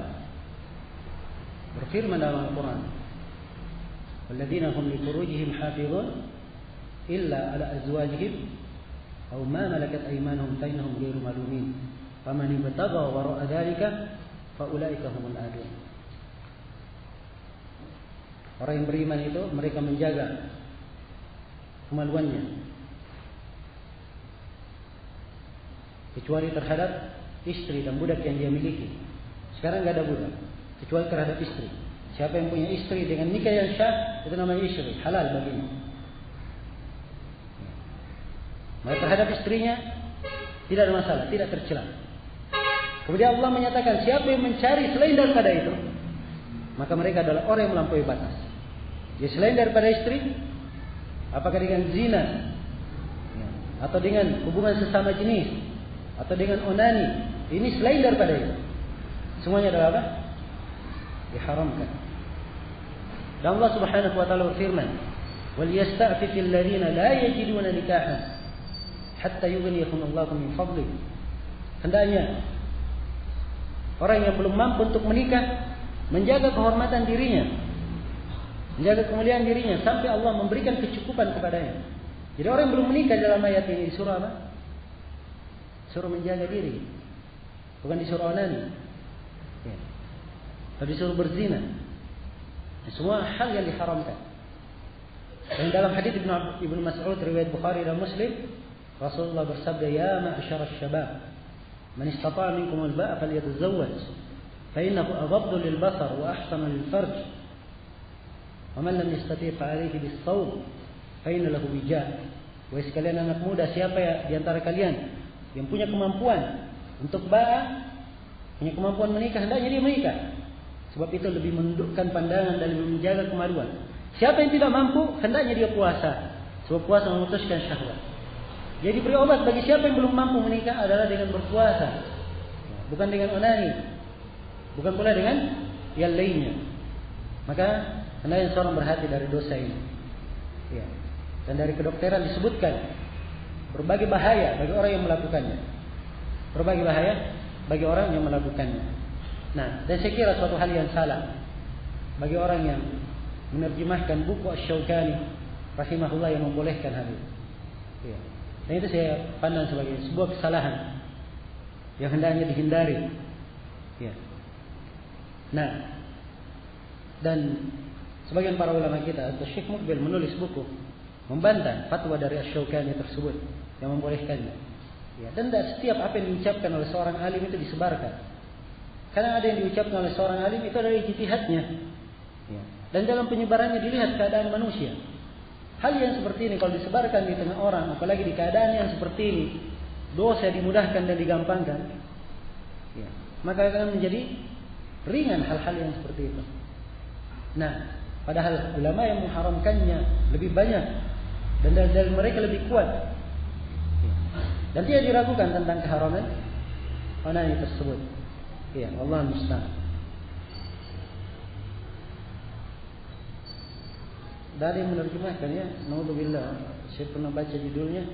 berfirman dalam Al-Qur'an, "Walladzina hum li furujihim hafizun illa ala azwajihim aw ma malakat aymanuhum fa innahum ghairu malumin. Faman ibtagha wara'a dzalika fa ulaika humul adun." Orang yang beriman itu mereka menjaga kemaluannya kecuali terhadap istri dan budak yang dia miliki. Sekarang nggak ada budak kecuali terhadap istri. Siapa yang punya istri dengan nikah yang syah, itu namanya istri, halal baginya. Maka terhadap istrinya tidak ada masalah, tidak tercela. Kemudian Allah menyatakan siapa yang mencari selain daripada itu, maka mereka adalah orang yang melampaui batas. Dia selain daripada istri, apakah dengan zina, atau dengan hubungan sesama jenis, atau dengan onani, ini selain daripada itu, semuanya adalah apa? Diharamkan. Dan Allah Subhanahu wa taala berfirman, "Wal yasta'fifil ladzina la yajiduna nikahan hatta yughniyahumullahu min fadli." Hendaknya orang yang belum mampu untuk menikah menjaga kehormatan dirinya, menjaga kemuliaan dirinya sampai Allah memberikan kecukupan kepadanya. Jadi orang yang belum menikah dalam ayat ini disuruh apa? Suruh menjaga diri, bukan disuruh onani, ya. Atau disuruh berzina. Semua hal yang diharamkan. Dan dalam hadis Ibnu Mas'ud riwayat Bukhari dan Muslim, Rasulullah bersabda, "Ya ma'syar asy-syabab, man istata'a minkum al-ba'a falyatazawwaj, fa innahu aghaddu lil-basar wa ahsanu lil-farj. Wa man lam yastati' fa 'alayhi bis-shawm, fa inna lahu wija." Wahai sekalian anak muda, siapa ya di antara kalian yang punya kemampuan untuk ba'a, punya kemampuan menikah, hendaknya dia menikah. Sebab itu lebih menundukkan pandangan dan menjaga kemaluan. Siapa yang tidak mampu, hendaknya dia puasa. Sebab puasa memutuskan syahwat. Jadi beri obat bagi siapa yang belum mampu menikah adalah dengan berpuasa. Bukan dengan onani. Bukan pula dengan yang lainnya. Maka hendaknya seorang berhati dari dosa ini. Ya. Dan dari kedokteran disebutkan berbagai bahaya bagi orang yang melakukannya. Berbagai bahaya bagi orang yang melakukannya. Nah, dan saya kira suatu hal yang salah bagi orang yang menerjemahkan buku Asy-Syaukani rahimahullah yang membolehkan hal itu. Ya. Dan itu saya pandang sebagai sebuah kesalahan yang hendaknya dihindari. Ya. Nah, dan sebagian para ulama kita atau Syekh Muqbil menulis buku membantah fatwa dari Asy-Syaukani tersebut yang membolehkannya. Ya, dan tidak setiap apa yang diucapkan oleh seorang alim itu disebarkan. Karena ada yang diucapkan oleh seorang alim itu adalah ijtihadnya. Ya. Dan dalam penyebarannya dilihat keadaan manusia. Hal yang seperti ini kalau disebarkan di tengah orang, apalagi di keadaan yang seperti ini, dosa dimudahkan dan digampangkan. Ya. Maka akan menjadi ringan hal-hal yang seperti itu. Nah, padahal ulama yang mengharamkannya lebih banyak dan dalil mereka lebih kuat. Dan tidak diragukan tentang keharaman onani tersebut. Ya, Allah musta'an. Dari menerjemahkan ya, naudzubillah. Saya pernah baca judulnya,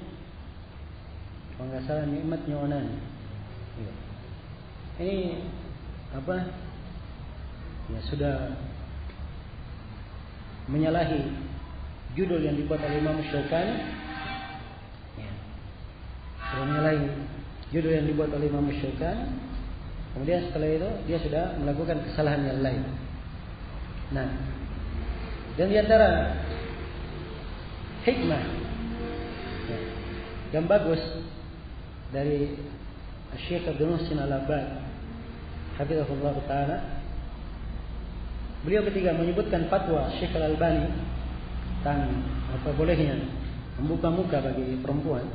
kalau nggak salah, Nikmatnya Onani. Ya. Ini apa? Ya sudah menyalahi judul yang dibuat oleh Imam Syaukani. Ya. Sudah menyalahi judul yang dibuat oleh Imam Syaukani. Kemudian setelah itu dia sudah melakukan kesalahan yang lain. Nah, dan di antara hikmah ya, yang bagus dari Syekh Abdul Muhsin Al-Abbad hafizahullah ta'ala, beliau ketika menyebutkan fatwa Syekh Al-Albani tentang apa bolehnya membuka muka bagi perempuan,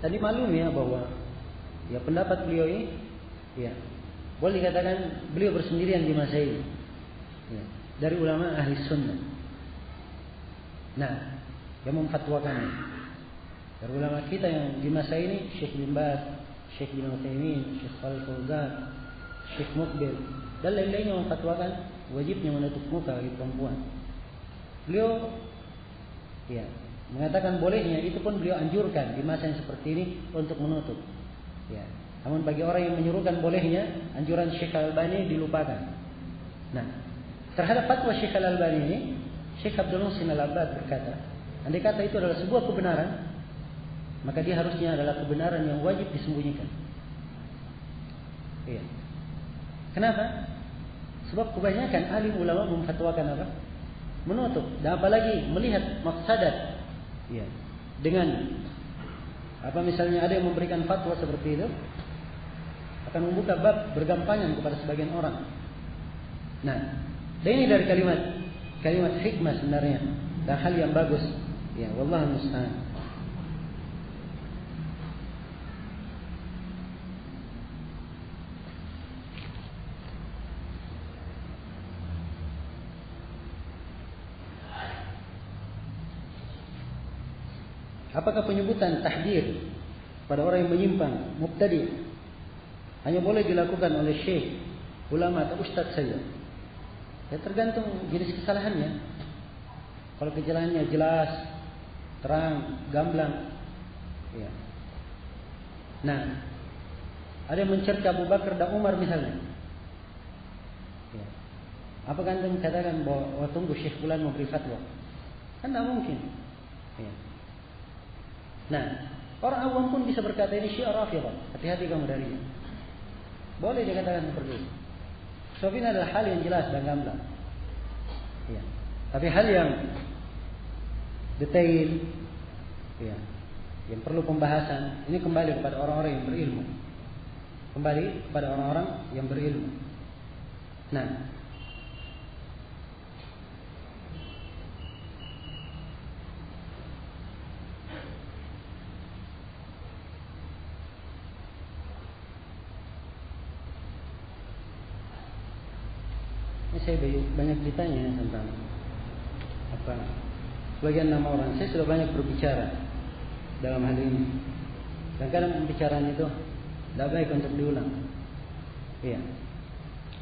tadi maklum ya bahwa ya pendapat beliau ini ya boleh dikatakan beliau bersendirian di masa ini ya, dari ulama ahli sunnah. Nah, yang memfatwakannya dari ulama kita yang di masa ini, Syekh bin Baz, Syekh bin Utsaimin, Syekh Shalih Fauzan, Syekh Muqbil dan lain-lainnya memfatwakan wajibnya menutup muka bagi perempuan. Beliau ya mengatakan bolehnya, itu pun beliau anjurkan di masa yang seperti ini untuk menutup. Ya. Namun bagi orang yang menyuruhkan bolehnya, anjuran Syekh Al-Albani dilupakan. Nah, terhadap fatwa Syekh Al-Albani ini, Syekh Abdul Muhsin Al-Abbad berkata, andai kata itu adalah sebuah kebenaran, maka dia harusnya adalah kebenaran yang wajib disembunyikan. Iya. Kenapa? Sebab kebanyakan alim ulama memfatwakan apa? Menutup. Dan apalagi melihat maqsadat. Iya. Dengan apa misalnya ada yang memberikan fatwa seperti itu, akan membuka bab bergampangan kepada sebagian orang. Nah, dan ini dari kalimat hikmah sebenarnya dan hal yang bagus. Ya, wallahu musta'an. Apakah penyebutan tahdir pada orang yang menyimpang, mubtadi, hanya boleh dilakukan oleh syekh, ulama atau ustaz saja? Ya tergantung jenis kesalahannya. Kalau kesalahannya jelas, terang, gamblang, ya. Nah, ada yang mencerca Abu Bakar dan Umar misalnya. Ya. Apakah antum katakan bahwa tunggu Syekh Fulan mau beri fatwa? Kan tidak mungkin. Ya. Nah, orang awam pun bisa berkata ini Syiah Rafidhah. Hati-hati kamu darinya. Boleh dia katakan seperti itu. Sebab ini adalah hal yang jelas dan gamblang. Ya. Tapi hal yang detail, ya, yang perlu pembahasan, ini kembali kepada orang-orang yang berilmu. Kembali kepada orang-orang yang berilmu. Nah, ini saya banyak ditanya tentang apa sebagian nama orang. Saya sudah banyak berbicara dalam hal ini. Dan kadang pembicaraan itu tidak baik untuk diulang. Iya.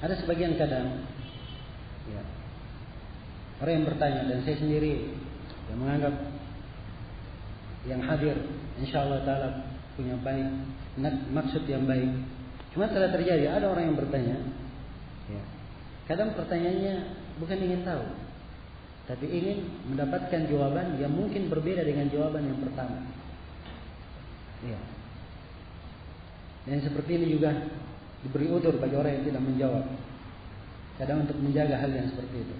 Ada sebagian kadang, ya, orang yang bertanya dan saya sendiri yang menganggap yang hadir, insyaallah taala punya baik maksud yang baik. Cuma telah terjadi ada orang yang bertanya, ya, kadang pertanyaannya bukan ingin tahu, tapi ingin mendapatkan jawaban yang mungkin berbeda dengan jawaban yang pertama. Ya. Dan seperti ini juga diberi udzur bagi orang yang tidak menjawab. Kadang untuk menjaga hal yang seperti itu.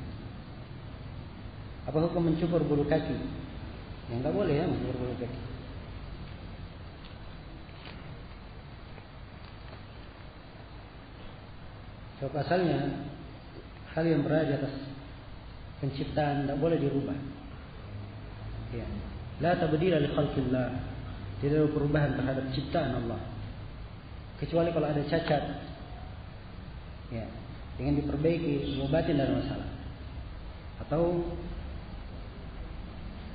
Apa hukum mencukur bulu kaki? Yang tidak boleh ya mencukur bulu kaki. So, asalnya hal yang berada di atas penciptaan tidak boleh dirubah. Ya. La tabdila li khalqillah. Tidak ada perubahan terhadap ciptaan Allah. Kecuali kalau ada cacat, ya, ingin diperbaiki, diobatin dari masalah. Atau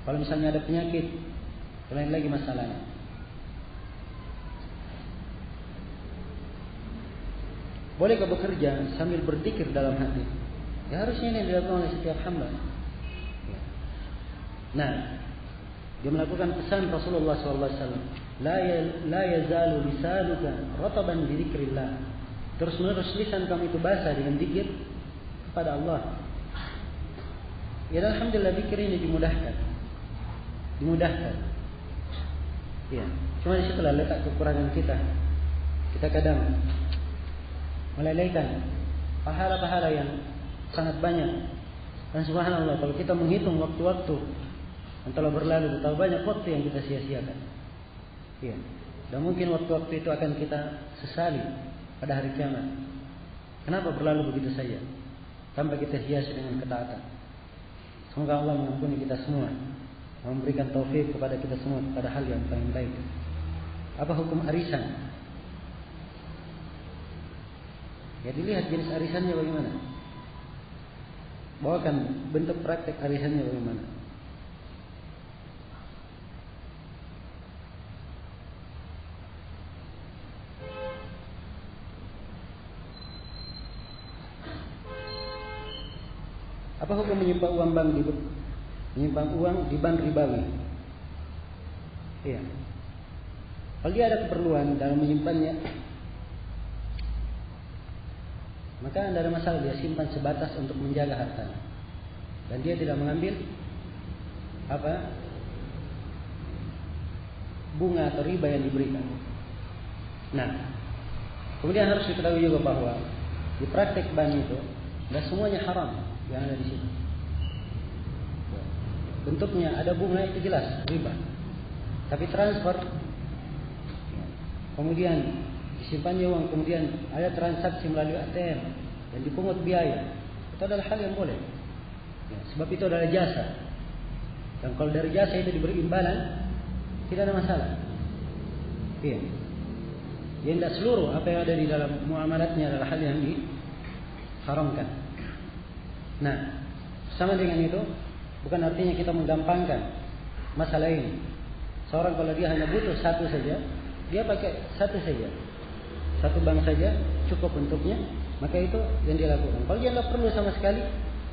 kalau misalnya ada penyakit, lain lagi masalahnya. Bolehkah bekerja sambil berzikir dalam hati? Ya harusnya ini yang dilakukan oleh setiap hamba. Ya. Nah, dia melakukan pesan Rasulullah SAW. La yazalu lisanuka rataban bi dzikrillah. Terus-menerus lisan kamu itu basah dengan zikir kepada Allah. Ya alhamdulillah zikir ini dimudahkan. Ya, cuma di situlah letak kekurangan kita. Kita kadang melelehkan pahala-pahala yang sangat banyak. Dan subhanallah kalau kita menghitung waktu-waktu yang telah berlalu, betapa banyak waktu yang kita sia-siakan. Ya. Dan mungkin waktu-waktu itu akan kita sesali pada hari kiamat. Kenapa berlalu begitu saja tanpa kita hiasi dengan ketaatan? Semoga Allah mengampuni kita semua, memberikan taufik kepada kita semua pada hal yang paling baik. Apa hukum arisan? Ya dilihat jenis arisannya bagaimana. Bawakan bentuk praktek arisannya bagaimana. Apa hukum menyimpan uang di bank ribawi? Iya. Kalau dia ada keperluan dalam menyimpannya, maka tidak ada masalah, dia simpan sebatas untuk menjaga hartanya. Dan dia tidak mengambil bunga atau riba yang diberikan. Nah, kemudian harus diketahui juga bahwa di praktek bank itu tidak semuanya haram yang ada di situ. Bentuknya ada bunga itu jelas riba. Tapi transfer, kemudian disimpannya uang, kemudian ada transaksi melalui ATM dan dipungut biaya, itu adalah hal yang boleh. Ya, sebab itu adalah jasa. Dan kalau dari jasa itu diberi imbalan, tidak ada masalah. Iya. Yang tidak seluruh apa yang ada di dalam muamalatnya adalah hal yang diharamkan. Nah, sama dengan itu, bukan artinya kita menggampangkan masalah ini. Seorang kalau dia hanya butuh satu saja, dia pakai satu saja, satu bank saja cukup untuknya, maka itu yang dia lakukan. Kalau dia tidak perlu sama sekali,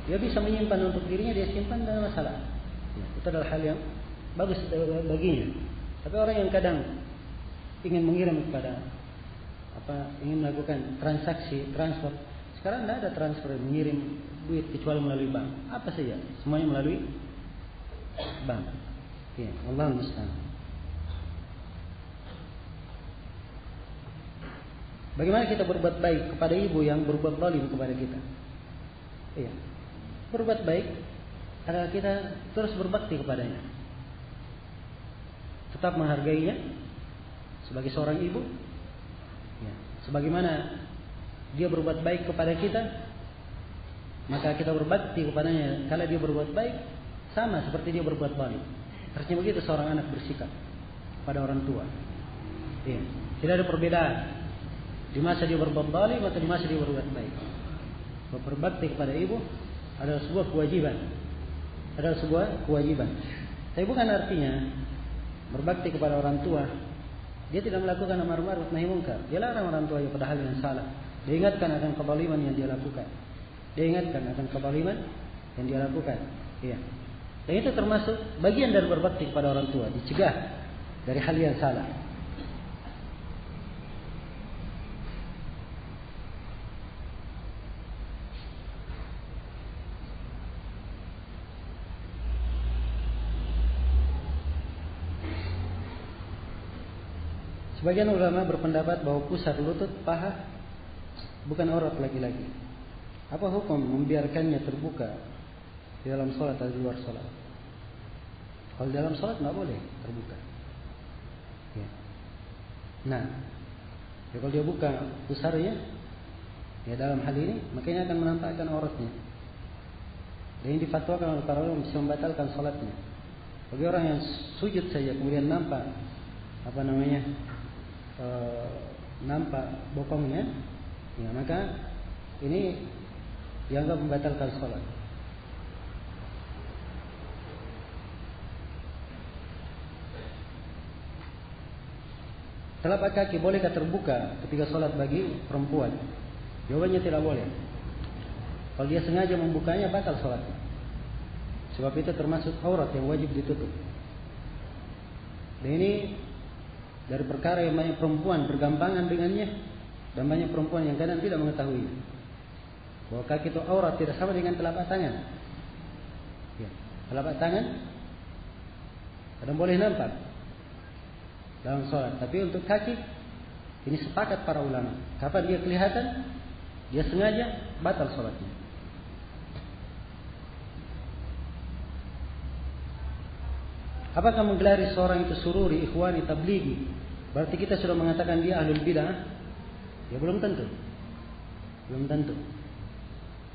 dia bisa menyimpan untuk dirinya, dia simpan, tidak ada masalah. Ya, itu adalah hal yang bagus baginya. Tapi orang yang kadang ingin mengirim kepada ingin melakukan transaksi transfer Sekarang tidak ada transfer mengirim duit kecuali melalui bank. Apa saja, semuanya melalui bank. Ya, Allah musta'an. Bagaimana kita berbuat baik kepada ibu yang berbuat zalim kepada kita? Iya. Berbuat baik adalah kita terus berbakti kepadanya. Tetap menghargainya sebagai seorang ibu. Ya. Sebagaimana dia berbuat baik kepada kita, maka kita berbakti kepadanya. Kalau dia berbuat baik, sama seperti dia berbuat zalim. Harusnya begitu seorang anak bersikap pada orang tua. Ya. Tidak ada perbedaan di masa dia berbuat zalim atau di masa dia berbuat baik. Berbakti kepada ibu adalah sebuah kewajiban. Tapi bukan artinya berbakti kepada orang tua dia tidak melakukan amar ma'ruf nahi munkar. Dia larang orang tuanya pada hal yang salah. Dia ingatkan akan kezaliman yang dia lakukan. Iya. Dan itu termasuk bagian dari berbakti kepada orang tua, dicegah dari hal yang salah. Sebagian ulama berpendapat bahwa pusar lutut, paha bukan aurat laki-laki. Apa hukum membiarkannya terbuka di dalam sholat atau di luar sholat? Kalau di dalam sholat nggak boleh terbuka. Ya. Nah, kalau dia buka pusarnya, ya dalam hal ini makanya akan menampakkan auratnya. Dan ini difatwakan oleh para ulama bisa membatalkan sholatnya. Bagi orang yang sujud saja kemudian nampak nampak bokongnya, ya maka ini dianggap membatalkan sholat. Telapak kaki bolehkah terbuka ketika sholat bagi perempuan? Jawabannya tidak boleh. Kalau dia sengaja membukanya batal sholatnya. Sebab itu termasuk aurat yang wajib ditutup. Dan ini dari perkara yang banyak perempuan bergampangan dengannya, dan banyak perempuan yang kadang tidak mengetahui bahwa kaki itu aurat tidak sama dengan telapak tangan. Ya, telapak tangan kadang boleh nampak dalam sholat, tapi untuk kaki ini sepakat para ulama. Kapan dia kelihatan, dia sengaja, batal sholatnya. Apakah menggelari seorang itu sururi, ikhwani, tablighi berarti kita sudah mengatakan dia ahlul bid'ah? Ya belum tentu.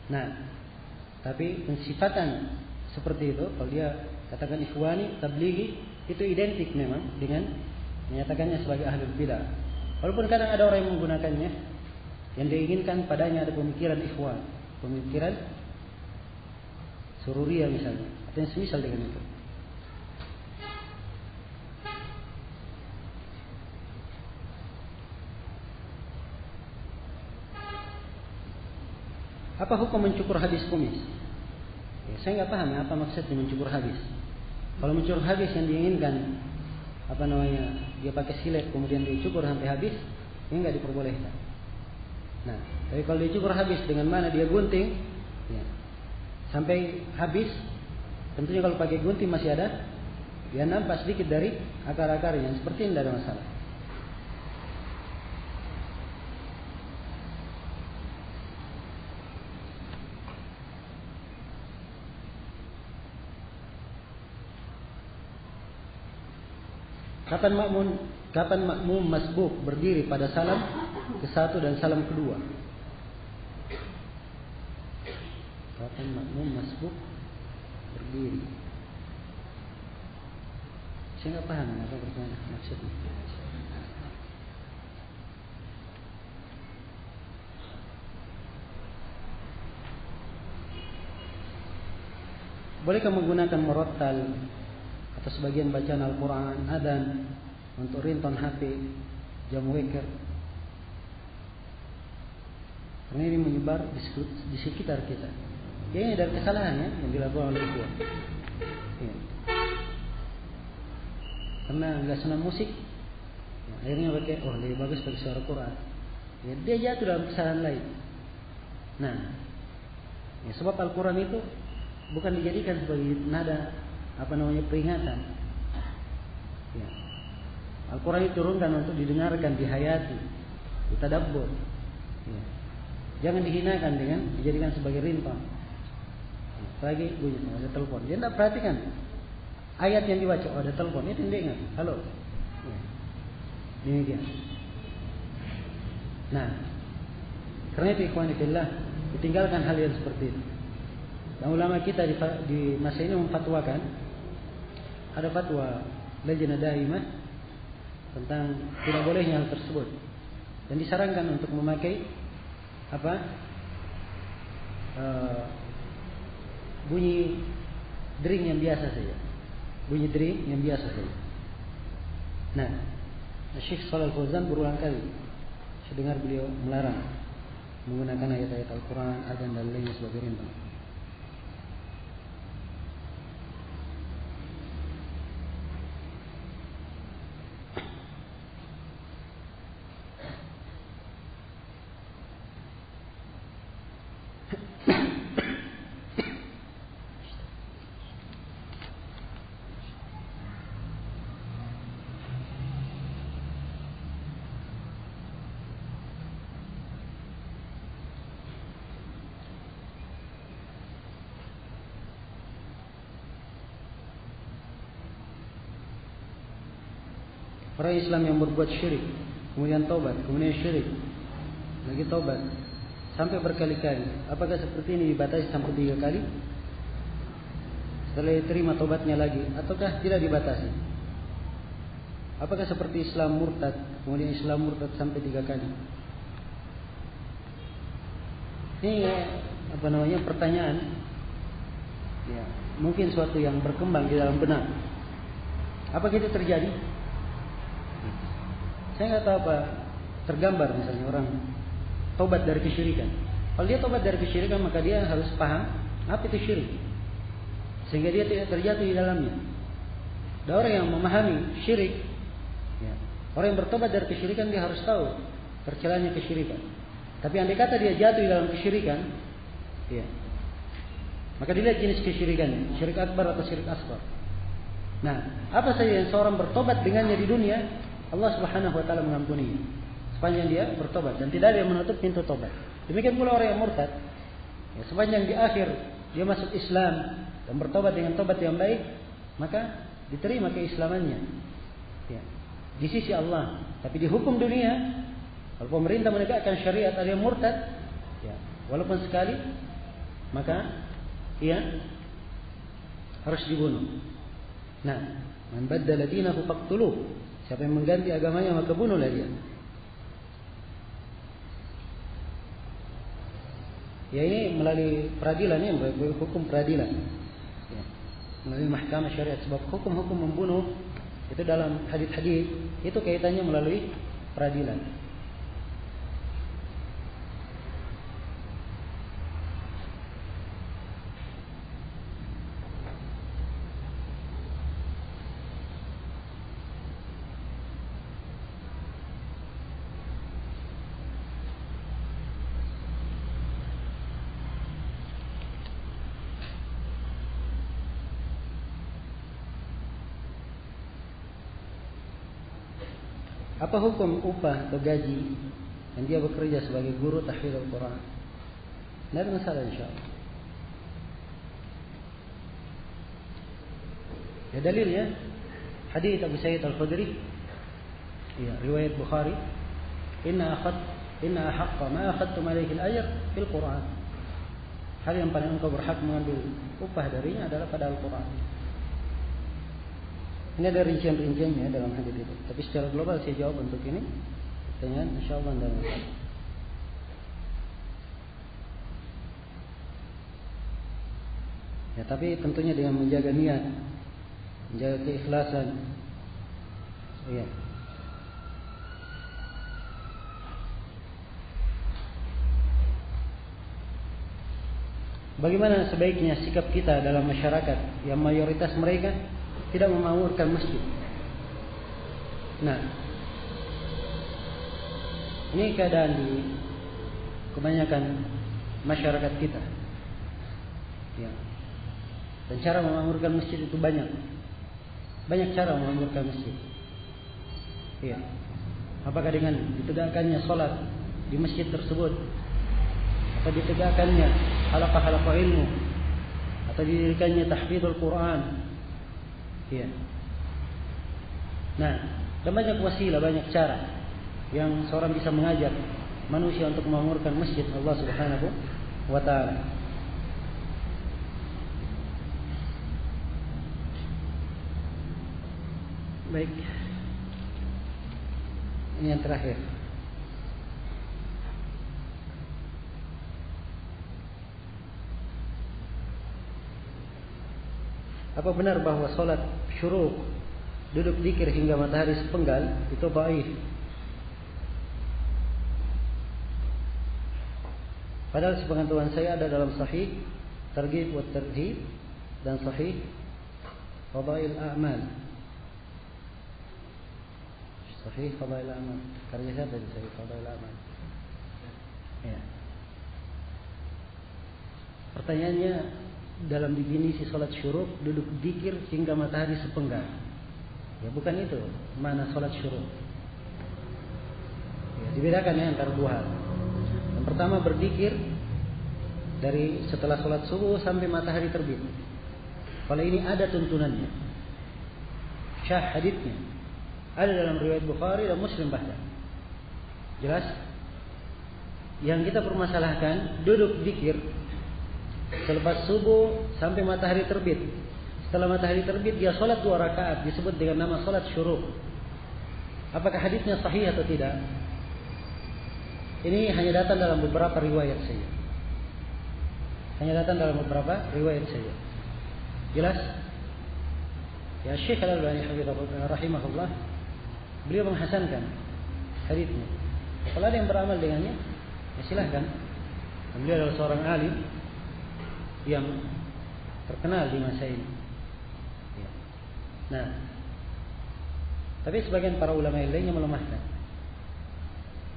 Nah, tapi pensifatan seperti itu, kalau dia katakan ikhwani, tablighi, itu identik memang dengan menyatakannya sebagai ahlul bid'ah. Walaupun kadang ada orang yang menggunakannya, yang diinginkan padanya ada pemikiran ikhwan, pemikiran sururiyah misalnya, atau yang semisal dengan itu. Apa hukum mencukur habis kumis? Ya, saya nggak paham apa maksudnya mencukur habis. Kalau mencukur habis yang diinginkan dia pakai silet kemudian dicukur sampai habis, ini nggak diperbolehkan. Nah, tapi kalau dicukur habis dengan mana dia gunting, ya, sampai habis, tentunya kalau pakai gunting masih ada, dia nampak sedikit dari akar-akarnya, seperti ini tidak ada masalah. Kapan makmum masbuk berdiri pada salam ke-1 dan salam kedua? Kapan makmum masbuk berdiri? Saya nggak paham apa pertanyaan maksudnya. Bolehkah menggunakan murattal atau sebagian bacaan Al-Quran, adzan untuk ringtone HP, jam weker? Karena ini menyebar di sekitar kita. Ya, ini dari kesalahan yang dilakukan oleh ikhwan. Ya. Karena nggak senang musik, ya, akhirnya pakai lebih bagus pakai suara Quran. Ya, dia jatuh dalam kesalahan lain. Nah, ya, sebab Al-Quran itu bukan dijadikan sebagai nada peringatan. Ya. Al-Quran diturunkan untuk didengarkan, dihayati, ditadabbur. Ya. Jangan dihinakan dengan dijadikan sebagai ringtone. Lagi bunyi, ada telepon. Dia tidak perhatikan ayat yang dibaca. Oh, ada telepon. Itu dia ingat. Halo. Ya. Demikian. Nah, karena itu ikhwani fillah, ditinggalkan hal yang seperti itu. Dan ulama kita di masa ini memfatwakan, ada fatwa Lajnah Daimah tentang tidak bolehnya hal tersebut, dan disarankan untuk memakai bunyi dering yang biasa saja, bunyi dering yang biasa saja. Nah, Syekh Shalal Fauzan berulang kali saya dengar beliau melarang menggunakan ayat-ayat Al-Quran, adzan dan lainnya sebagai ringtone. Orang Islam yang berbuat syirik, kemudian taubat, kemudian syirik, lagi taubat, sampai berkali-kali. Apakah seperti ini dibatasi sampai 3 kali? Setelah diterima taubatnya lagi, ataukah tidak dibatasi? Apakah seperti Islam murtad, kemudian Islam murtad sampai 3 kali? Ini pertanyaan. Ya, mungkin suatu yang berkembang di dalam benak. Apakah itu terjadi? Saya nggak tahu apa tergambar misalnya orang tobat dari kesyirikan. Kalau dia tobat dari kesyirikan, maka dia harus paham apa itu syirik, sehingga dia tidak terjatuh di dalamnya. Dan orang yang memahami syirik, ya, orang yang bertobat dari kesyirikan, dia harus tahu tercelanya kesyirikan. Tapi andai kata dia jatuh di dalam kesyirikan, ya, maka dilihat jenis kesyirikannya, syirik akbar atau syirik asghar. Nah, apa saja yang seorang bertobat dengannya di dunia, Allah Subhanahu wa taala mengampuni sepanjang dia bertobat dan tidak ada yang menutup pintu tobat. Demikian pula orang yang murtad, ya, sepanjang di akhir dia masuk Islam dan bertobat dengan tobat yang baik, maka diterima keislamannya, ya, di sisi Allah. Tapi di hukum dunia, kalau pemerintah menegakkan syariat ada yang murtad, ya, walaupun sekali, maka ia harus dibunuh. Nah, man baddala dinahu faqtuluh. Siapa yang mengganti agamanya, maka bunuhlah dia. Ya, ini melalui peradilan, ya, melalui hukum peradilan, ya, melalui mahkamah syariat. Sebab hukum-hukum membunuh itu dalam hadis-hadis itu kaitannya melalui peradilan. Apa hukum upah atau gaji yang dia bekerja sebagai guru tahfidz Al-Quran? Tidak ada masalah, insyaAllah. Ya, dalilnya hadis Abu Sa'id Al-Khudri, ya, riwayat Bukhari, inna ahaqqa ma akhadtum alaihi al-ajr fil Quran. Hal yang paling engkau berhak mengambil upah darinya adalah pada Al-Quran. Ini ada rincian-rinciannya dalam hadis itu. Tapi secara global saya jawab untuk ini. Pertanyaan, insyaallah dalam masalah. Ya, tapi tentunya dengan menjaga niat, menjaga keikhlasan. Iya. Bagaimana sebaiknya sikap kita dalam masyarakat yang mayoritas mereka tidak memakmurkan masjid? Nah, ini keadaan di kebanyakan masyarakat kita. Ya. Dan cara memakmurkan masjid itu banyak. Banyak cara memakmurkan masjid. Ya. Apakah dengan ditegakkannya sholat di masjid tersebut, atau ditegakkannya halaqah-halaqah ilmu, atau didirikannya tahfidzul Quran. Ya. Nah, dan banyak wasilah, banyak cara yang seorang bisa mengajak manusia untuk memakmurkan masjid Allah Subhanahu wa taala. Baik. Ini yang terakhir. Apa benar bahwa salat syuruk duduk zikir hingga matahari sepenggal itu dhaif? Padahal sepengetahuan saya ada dalam Sahih Targhib wa Tarhib dan Sahih Fadail A'mal. Sahih Fadail A'mal. Karya siapa di Sahih Fadail A'mal? Ya. Pertanyaannya, dalam definisi salat syuruk duduk zikir hingga matahari sepenggal. Ya, bukan itu mana salat syuruk. Ya, dibedakan ya antara dua hal. Yang pertama berzikir dari setelah salat subuh sampai matahari terbit. Kalau ini ada tuntunannya. Syah haditsnya. Ada dalam riwayat Bukhari dan Muslim bahkan. Jelas? Yang kita permasalahkan duduk zikir selepas subuh sampai matahari terbit. Setelah matahari terbit dia salat 2 rakaat, disebut dengan nama salat syuruk. Apakah hadisnya sahih atau tidak? Ini hanya datang dalam beberapa riwayat saja. Hanya datang dalam beberapa riwayat saja. Jelas? Ya, Syekh Al-Albani rahimahullah, beliau menghasankan hadisnya. Kalau ada yang beramal dengannya, ya silahkan. Beliau adalah seorang alim yang terkenal di masa ini. Ya. Nah, tapi sebagian para ulama yang lainnya melemahkan.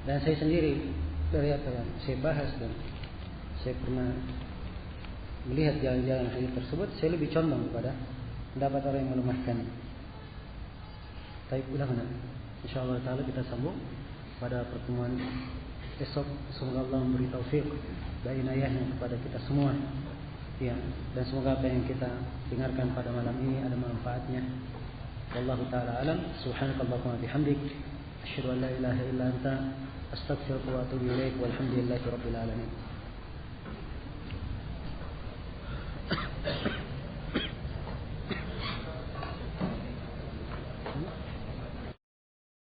Dan saya sendiri dari apa yang saya bahas dan saya pernah melihat jalan-jalan hadis tersebut, saya lebih condong kepada pendapat orang yang melemahkan. Tapi ulang-ulang, insyaallah taala kita sambung pada pertemuan esok. Semoga Allah memberi taufik dan inayahnya kepada kita semua. Ya, dan semoga apa yang kita dengarkan pada malam ini ada manfaatnya. Wallahu taala alam. Subhanakallahumma bihamdik, asyhadu an la ilaha illa anta, astaghfiruka wa atubu ilaik. Walhamdulillahirabbil alamin.